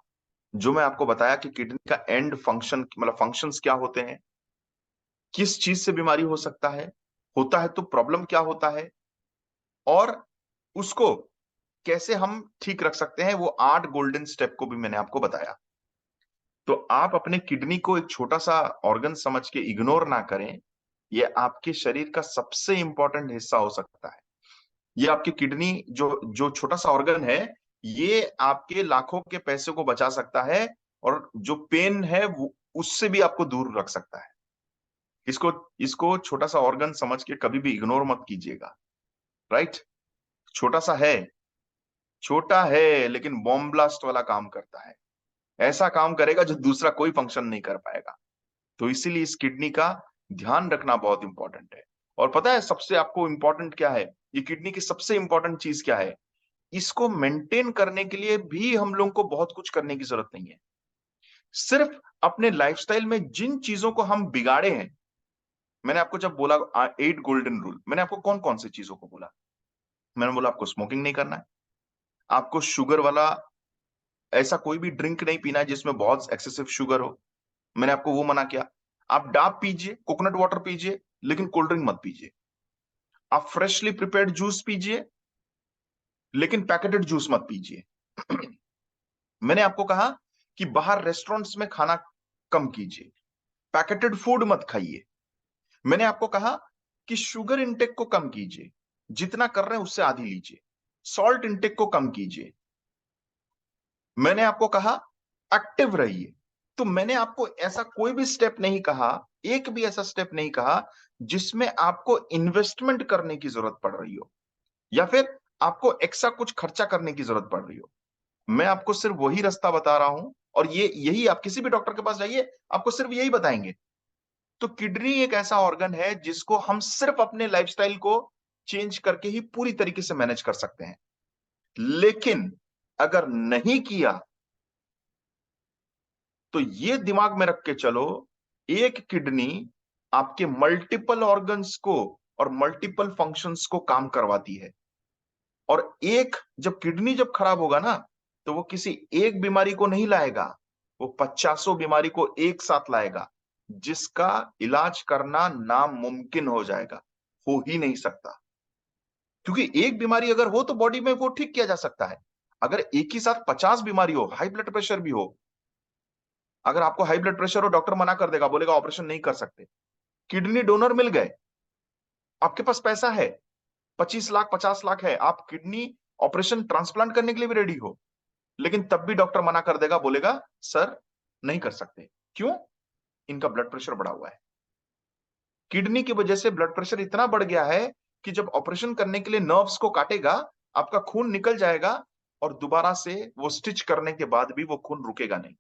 जो मैं आपको बताया कि किडनी का एंड फंक्शन, मतलब फंक्शंस क्या होते हैं, किस चीज से बीमारी हो सकता है, होता है तो प्रॉब्लम क्या होता है, और उसको कैसे हम ठीक रख सकते हैं, वो 8 गोल्डन स्टेप को भी मैंने आपको बताया। तो आप अपने किडनी को एक छोटा सा ऑर्गन समझ के इग्नोर ना करें। ये आपके शरीर का सबसे इंपॉर्टेंट हिस्सा हो सकता है। ये आपकी किडनी जो जो छोटा सा ऑर्गन है, ये आपके लाखों के पैसे को बचा सकता है, और जो पेन है वो उससे भी आपको दूर रख सकता है। इसको इसको छोटा सा ऑर्गन समझ के कभी भी इग्नोर मत कीजिएगा। राइट? छोटा सा है, छोटा है, लेकिन बॉम्ब ब्लास्ट वाला काम करता है। ऐसा काम करेगा जो दूसरा कोई फंक्शन नहीं कर पाएगा। तो इसीलिए इस किडनी का ध्यान रखना बहुत इंपॉर्टेंट है। और पता है सबसे आपको इंपॉर्टेंट क्या है? ये किडनी की सबसे इंपॉर्टेंट चीज क्या है? इसको मेंटेन करने के लिए भी हम लोगों को बहुत कुछ करने की जरूरत नहीं है। सिर्फ अपने लाइफस्टाइल में जिन चीजों को हम बिगाड़े हैं, मैंने आपको जब बोला 8 गोल्डन रूल, मैंने आपको कौन कौन सी चीजों को बोला? मैंने बोला आपको स्मोकिंग नहीं करना है, आपको शुगर वाला ऐसा कोई भी ड्रिंक नहीं पीना है जिसमें बहुत एक्सेसिव शुगर हो, मैंने आपको वो मना किया। आप डाब पीजिए, कोकोनट वाटर पीजिए, लेकिन कोल्ड ड्रिंक मत पीजिए। आप फ्रेशली प्रिपेयर्ड जूस पीजिए, लेकिन पैकेटेड जूस मत पीजिए। मैंने आपको कहा कि बाहर रेस्टोरेंट्स में खाना कम कीजिए, पैकेटेड फूड मत खाइए। मैंने आपको कहा कि शुगर इंटेक को कम कीजिए, जितना कर रहे हैं उससे आधी लीजिए। सॉल्ट इंटेक को कम कीजिए। मैंने आपको कहा एक्टिव रहिए। तो मैंने आपको ऐसा कोई भी स्टेप नहीं कहा, एक भी ऐसा स्टेप नहीं कहा जिसमें आपको इन्वेस्टमेंट करने की जरूरत पड़ रही हो, या फिर आपको एक्स्ट्रा कुछ खर्चा करने की जरूरत पड़ रही हो। मैं आपको सिर्फ वही रास्ता बता रहा हूं, और ये यही आप किसी भी डॉक्टर के पास जाइए, आपको सिर्फ यही बताएंगे। तो किडनी एक ऐसा ऑर्गन है जिसको हम सिर्फ अपने लाइफस्टाइल को चेंज करके ही पूरी तरीके से मैनेज कर सकते हैं। लेकिन अगर नहीं किया, तो ये दिमाग में रख के चलो, एक किडनी आपके मल्टीपल ऑर्गन्स को और मल्टीपल फंक्शंस को काम करवाती है। और एक जब किडनी जब खराब होगा ना, तो वो किसी एक बीमारी को नहीं लाएगा, वो 50 बीमारी को एक साथ लाएगा, जिसका इलाज करना नामुमकिन हो जाएगा, हो ही नहीं सकता। क्योंकि एक बीमारी अगर हो तो बॉडी में वो ठीक किया जा सकता है। अगर एक ही साथ 50 बीमारी हो, हाई ब्लड प्रेशर भी हो, अगर आपको हाई ब्लड प्रेशर हो, डॉक्टर मना कर देगा, बोलेगा ऑपरेशन नहीं कर सकते। किडनी डोनर मिल गए, आपके पास पैसा है, 25 लाख 50 लाख है, आप किडनी ऑपरेशन ट्रांसप्लांट करने के लिए भी रेडी हो, लेकिन तब भी डॉक्टर मना कर देगा, बोलेगा सर नहीं कर सकते। क्यों? इनका ब्लड प्रेशर बढ़ा हुआ है। किडनी की वजह से ब्लड प्रेशर इतना बढ़ गया है कि जब ऑपरेशन करने के लिए नर्व्स को काटेगा, आपका खून निकल जाएगा, और दोबारा से वो स्टिच करने के बाद भी वो खून रुकेगा नहीं।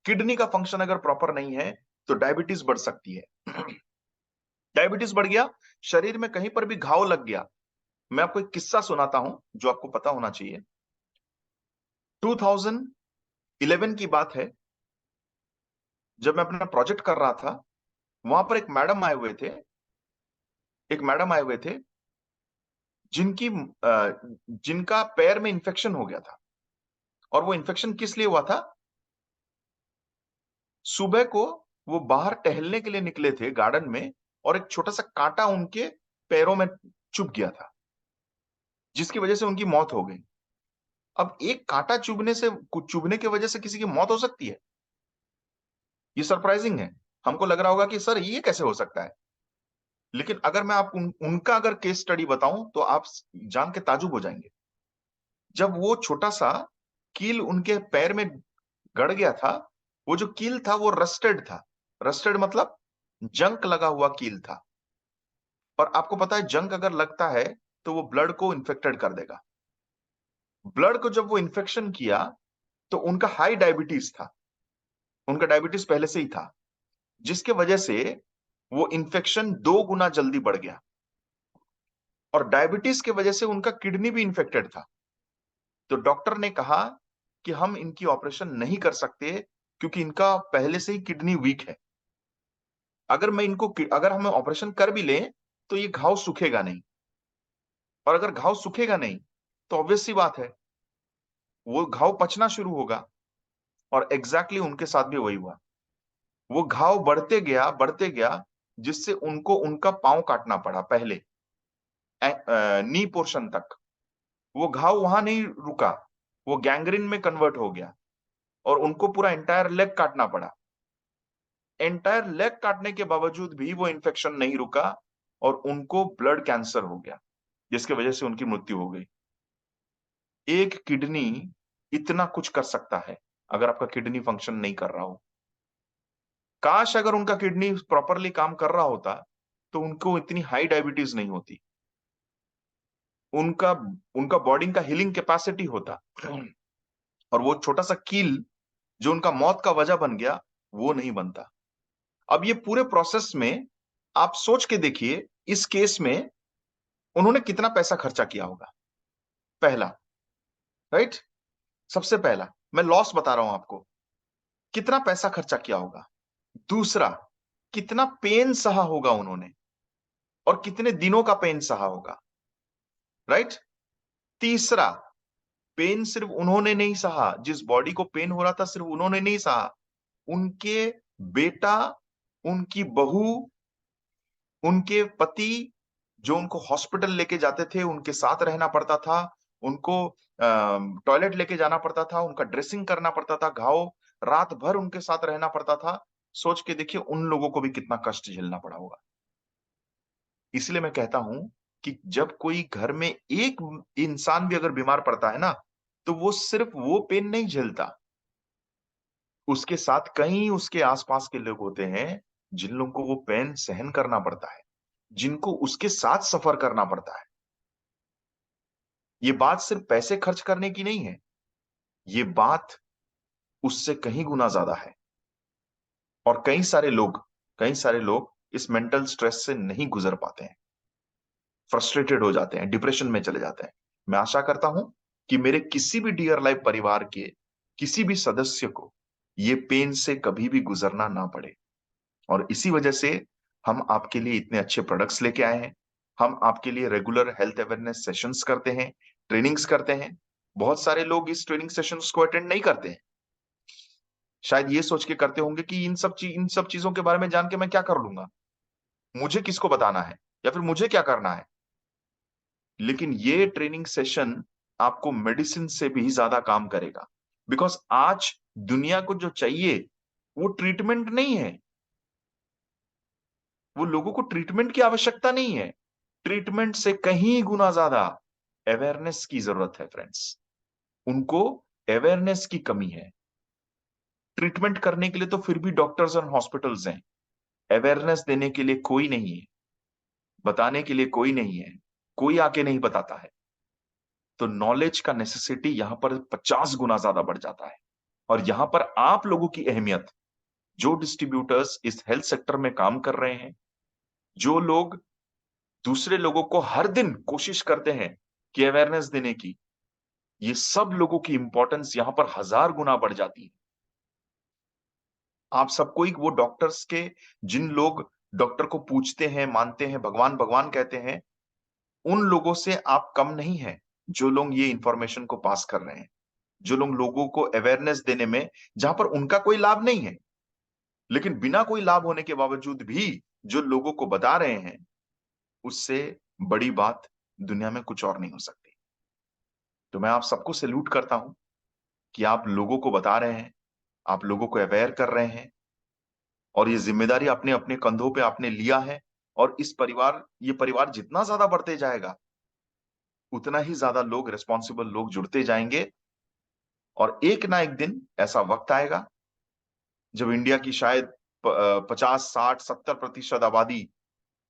किडनी का फंक्शन अगर प्रॉपर नहीं है, तो डायबिटीज बढ़ सकती है। डायबिटीज बढ़ गया, शरीर में कहीं पर भी घाव लग गया। मैं आपको एक किस्सा सुनाता हूं जो आपको पता होना चाहिए। 2011 की बात है, जब मैं अपना प्रोजेक्ट कर रहा था, वहां पर एक मैडम आए हुए थे जिनकी जिनका पैर में इंफेक्शन हो गया था। और वो इंफेक्शन किस लिए हुआ था? सुबह को वो बाहर टहलने के लिए निकले थे गार्डन में, और एक छोटा सा कांटा उनके पैरों में चुभ गया था, जिसकी वजह से उनकी मौत हो गई। अब एक कांटा चुभने की वजह से किसी की मौत हो सकती है? ये सरप्राइजिंग है। हमको लग रहा होगा कि सर ये कैसे हो सकता है। लेकिन अगर मैं आप उनका अगर केस स्टडी बताऊं, तो आप जान के ताजुब हो जाएंगे। जब वो छोटा सा कील उनके पैर में गड़ गया था, वो जो कील था वो रस्टेड था। रस्टेड मतलब जंक लगा हुआ कील था। और आपको पता है जंक अगर लगता है तो वो ब्लड को इन्फेक्टेड कर देगा। ब्लड को जब वो इन्फेक्शन किया, तो उनका हाई डायबिटीज था। उनका डायबिटीज पहले से ही था, जिसके वजह से वो इन्फेक्शन 2 गुना जल्दी बढ़ गया, और डायबिटीज की वजह से उनका किडनी भी इन्फेक्टेड था। तो डॉक्टर ने कहा कि हम इनकी ऑपरेशन नहीं कर सकते, क्योंकि इनका पहले से ही किडनी वीक है। अगर हम ऑपरेशन कर भी लें तो ये घाव सूखेगा नहीं, और अगर घाव सूखेगा नहीं तो ऑब्वियस सी बात है वो घाव पचना शुरू होगा। और एग्जैक्टली उनके साथ भी वही हुआ। वो घाव बढ़ते गया, जिससे उनको उनका पांव काटना पड़ा पहले, नी पोर्शन तक। वो घाव वहां नहीं रुका, वो गैंग्रीन में कन्वर्ट हो गया, और उनको पूरा एंटायर लेग काटना पड़ा। एंटायर लेग काटने के बावजूद भी वो इन्फेक्शन नहीं रुका, और उनको ब्लड कैंसर हो गया, जिसकी वजह से उनकी मृत्यु हो गई। एक किडनी इतना कुछ कर सकता है अगर आपका किडनी फंक्शन नहीं कर रहा हो। काश अगर उनका किडनी प्रॉपरली काम कर रहा होता तो उनको इतनी हाई डायबिटीज नहीं होती, उनका उनका बॉडी का हीलिंग कैपेसिटी होता, और वो छोटा सा कील जो उनका मौत का वजह बन गया वो नहीं बनता। अब ये पूरे प्रोसेस में आप सोच के देखिए, इस केस में उन्होंने कितना पैसा खर्चा किया होगा। पहला, राइट, सबसे पहला मैं लॉस बता रहा हूं आपको, कितना पैसा खर्चा किया होगा। दूसरा, कितना पेन सहा होगा उन्होंने, और कितने दिनों का पेन सहा होगा, राइट। तीसरा, पेन सिर्फ उन्होंने नहीं सहा, जिस बॉडी को पेन हो रहा था सिर्फ उन्होंने नहीं सहा, उनके बेटा, उनकी बहू, उनके पति, जो उनको हॉस्पिटल लेके जाते थे, उनके साथ रहना पड़ता था, उनको टॉयलेट लेके जाना पड़ता था, उनका ड्रेसिंग करना पड़ता था, घाव रात भर उनके साथ रहना पड़ता था। सोच के देखिए उन लोगों को भी कितना कष्ट झेलना पड़ा होगा। इसलिए मैं कहता हूं कि जब कोई घर में एक इंसान भी अगर बीमार पड़ता है ना, तो वो सिर्फ वो पेन नहीं झेलता, उसके साथ कई उसके आसपास के लोग होते हैं जिन लोगों को वो पेन सहन करना पड़ता है, जिनको उसके साथ सफर करना पड़ता है। ये बात सिर्फ पैसे खर्च करने की नहीं है, ये बात उससे कहीं गुना ज्यादा है। और कई सारे लोग इस मेंटल स्ट्रेस से नहीं गुजर पाते हैं, फ्रस्ट्रेटेड हो जाते हैं, डिप्रेशन में चले जाते हैं। मैं आशा करता हूं कि मेरे किसी भी डियर लाइफ परिवार के किसी भी सदस्य को ये पेन से कभी भी गुजरना ना पड़े। और इसी वजह से हम आपके लिए इतने अच्छे प्रोडक्ट्स लेके आए हैं। हम आपके लिए रेगुलर हेल्थ अवेयरनेस सेशंस करते हैं, ट्रेनिंग्स करते हैं। बहुत सारे लोग इस ट्रेनिंग सेशंस को अटेंड नहीं करते हैं, शायद ये सोच के करते होंगे कि इन सब चीजों के बारे में जान के मैं क्या कर लूंगा, मुझे किसको बताना है, या फिर मुझे क्या करना है। लेकिन ये ट्रेनिंग सेशन आपको मेडिसिन से भी ज्यादा काम करेगा, बिकॉज आज दुनिया को जो चाहिए वो ट्रीटमेंट नहीं है, वो लोगों को ट्रीटमेंट की आवश्यकता नहीं है, ट्रीटमेंट से कहीं गुना ज्यादा अवेयरनेस की जरूरत है फ्रेंड्स। उनको अवेयरनेस की कमी है। ट्रीटमेंट करने के लिए तो फिर भी डॉक्टर्स और हॉस्पिटल्स हैं, अवेयरनेस देने के लिए कोई नहीं है, बताने के लिए कोई नहीं है, कोई आके नहीं बताता है। तो नॉलेज का नेसेसिटी यहां पर 50 गुना ज्यादा बढ़ जाता है। और यहां पर आप लोगों की अहमियत, जो डिस्ट्रीब्यूटर्स इस हेल्थ सेक्टर में काम कर रहे हैं, जो लोग दूसरे लोगों को हर दिन कोशिश करते हैं कि अवेयरनेस देने की, ये सब लोगों की इंपॉर्टेंस यहां पर 1000 गुना बढ़ जाती है। आप सबको ही वो डॉक्टर्स के, जिन लोग डॉक्टर को पूछते हैं, मानते हैं, भगवान भगवान कहते हैं, उन लोगों से आप कम नहीं है, जो लोग ये इंफॉर्मेशन को पास कर रहे हैं, जो लोग लोगों को अवेयरनेस देने में, जहां पर उनका कोई लाभ नहीं है, लेकिन बिना कोई लाभ होने के बावजूद भी जो लोगों को बता रहे हैं, उससे बड़ी बात दुनिया में कुछ और नहीं हो सकती। तो मैं आप सबको सैल्यूट करता हूं कि आप लोगों को बता रहे हैं, आप लोगों को अवेयर कर रहे हैं, और ये जिम्मेदारी अपने अपने कंधों पे आपने लिया है। और ये परिवार जितना ज्यादा बढ़ते जाएगा, उतना ही ज्यादा लोग, रिस्पॉन्सिबल लोग जुड़ते जाएंगे। और एक ना एक दिन ऐसा वक्त आएगा जब इंडिया की शायद 50, 60, 70% आबादी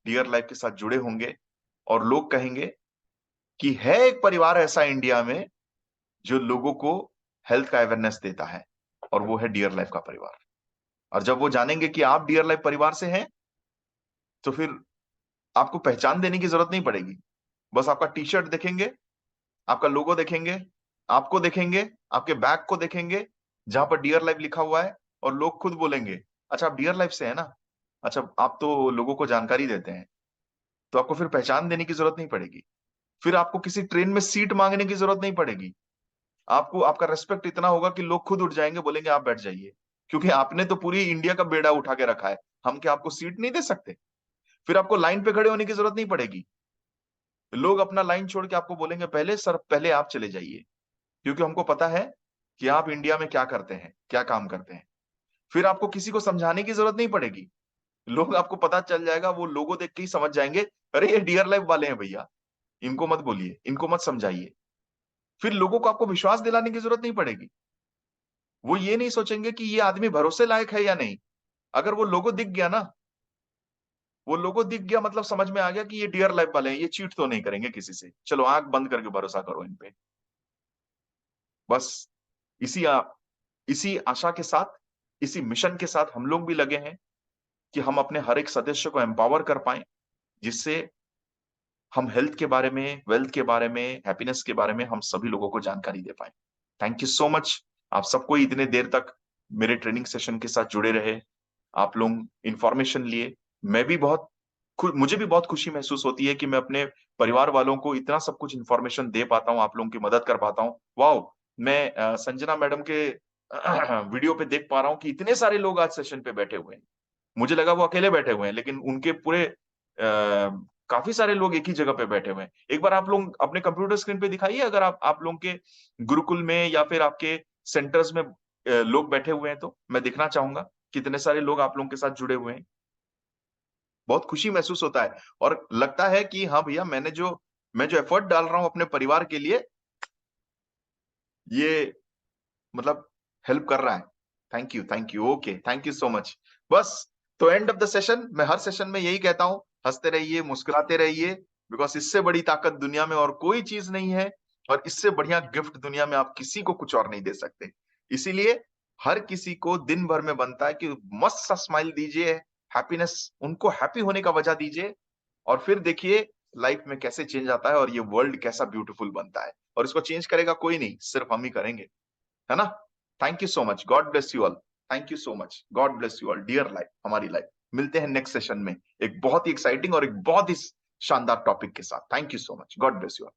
डियर लाइफ के साथ जुड़े होंगे, और लोग कहेंगे कि है एक परिवार ऐसा इंडिया में जो लोगों को हेल्थ का अवेयरनेस देता है, और वो है डियर लाइफ का परिवार। और जब वो जानेंगे कि आप डियर लाइफ परिवार से हैं, तो फिर आपको पहचान देने की जरूरत नहीं पड़ेगी। बस आपका टी शर्ट देखेंगे, आपका लोगो देखेंगे, आपको देखेंगे, आपके बैग को देखेंगे जहां पर डियर लाइफ लिखा हुआ है, और लोग खुद बोलेंगे, अच्छा आप डियर लाइफ से है ना, अच्छा आप तो लोगों को जानकारी देते हैं। तो आपको फिर पहचान देने की जरूरत नहीं पड़ेगी। फिर आपको किसी ट्रेन में सीट मांगने की जरूरत नहीं पड़ेगी। आपको आपका रेस्पेक्ट इतना होगा कि लोग खुद उठ जाएंगे, बोलेंगे आप बैठ जाइए, क्योंकि आपने तो पूरी इंडिया का बेड़ा उठा के रखा है, हम क्या आपको सीट नहीं दे सकते। फिर आपको लाइन पे खड़े होने की जरूरत नहीं पड़ेगी। लोग अपना लाइन छोड़ के आपको बोलेंगे, पहले सर पहले आप चले जाइए, क्योंकि हमको पता है कि आप इंडिया में क्या करते हैं, क्या काम करते हैं। फिर आपको किसी को समझाने की जरूरत नहीं पड़ेगी। लोग आपको पता चल जाएगा, वो लोगों देख के ही समझ जाएंगे, अरे ये डियर लाइफ वाले हैं भैया, इनको मत बोलिए, इनको मत समझाइए। फिर लोगों को आपको विश्वास दिलाने की जरूरत नहीं पड़ेगी। वो ये नहीं सोचेंगे कि ये आदमी भरोसे लायक है या नहीं। अगर वो लोगो दिख गया ना, वो लोगो दिख गया मतलब समझ में आ गया कि ये डियर लाइफ वाले हैं, ये चीट तो नहीं करेंगे किसी से, चलो आंख बंद करके भरोसा करो इन पे। बस इसी इसी आशा के साथ, इसी मिशन के साथ हम लोग भी लगे हैं कि हम अपने हर एक सदस्य को एम्पावर कर पाए, जिससे हम हेल्थ के बारे में, वेल्थ के बारे में, हैप्पीनेस के बारे में हम सभी लोगों को जानकारी दे पाए। Thank you so much. आप सबको इतने देर तक मेरे ट्रेनिंग सेशन के साथ जुड़े रहे, आप लोग इंफॉर्मेशन लिए। मैं भी बहुत मुझे भी बहुत खुशी महसूस होती है कि मैं अपने परिवार वालों को इतना सब कुछ इंफॉर्मेशन दे पाता हूँ, आप लोगों की मदद कर पाता हूँ। वाओ, मैं संजना मैडम के वीडियो पे देख पा रहा हूँ कि इतने सारे लोग आज सेशन पे बैठे हुए हैं। मुझे लगा वो अकेले बैठे हुए हैं, लेकिन उनके पूरे काफी सारे लोग एक ही जगह पे बैठे हुए हैं। एक बार आप लोग अपने कंप्यूटर स्क्रीन पे दिखाइए, अगर आप लोगों के गुरुकुल में या फिर आपके सेंटर्स में लोग बैठे हुए हैं, तो मैं देखना चाहूंगा कितने सारे लोग आप लोगों के साथ जुड़े हुए हैं। बहुत खुशी महसूस होता है, और लगता है कि हाँ भैया, मैं जो एफर्ट डाल रहा हूं अपने परिवार के लिए, ये मतलब हेल्प कर रहा है। Thank you, okay, thank you so much. बस, तो एंड ऑफ द सेशन, मैं हर सेशन में यही कहता हूं, हंसते रहिए, मुस्कुराते रहिए, बिकॉज इससे बड़ी ताकत दुनिया में और कोई चीज नहीं है, और इससे बढ़िया गिफ्ट दुनिया में आप किसी को कुछ और नहीं दे सकते। इसीलिए हर किसी को दिन भर में बनता है कि मस्त सा स्माइल दीजिए, हैप्पीनेस, उनको हैप्पी होने का वजह दीजिए, और फिर देखिए लाइफ में कैसे चेंज आता है, और ये वर्ल्ड कैसा ब्यूटीफुल बनता है। और इसको चेंज करेगा कोई नहीं, सिर्फ हम ही करेंगे, है ना। Thank you so much, God bless you all. Thank you so much, God bless you all, dear life, हमारी लाइफ। मिलते हैं नेक्स्ट सेशन में एक बहुत ही एक्साइटिंग और एक बहुत ही शानदार टॉपिक के साथ। Thank you so much, God bless you all.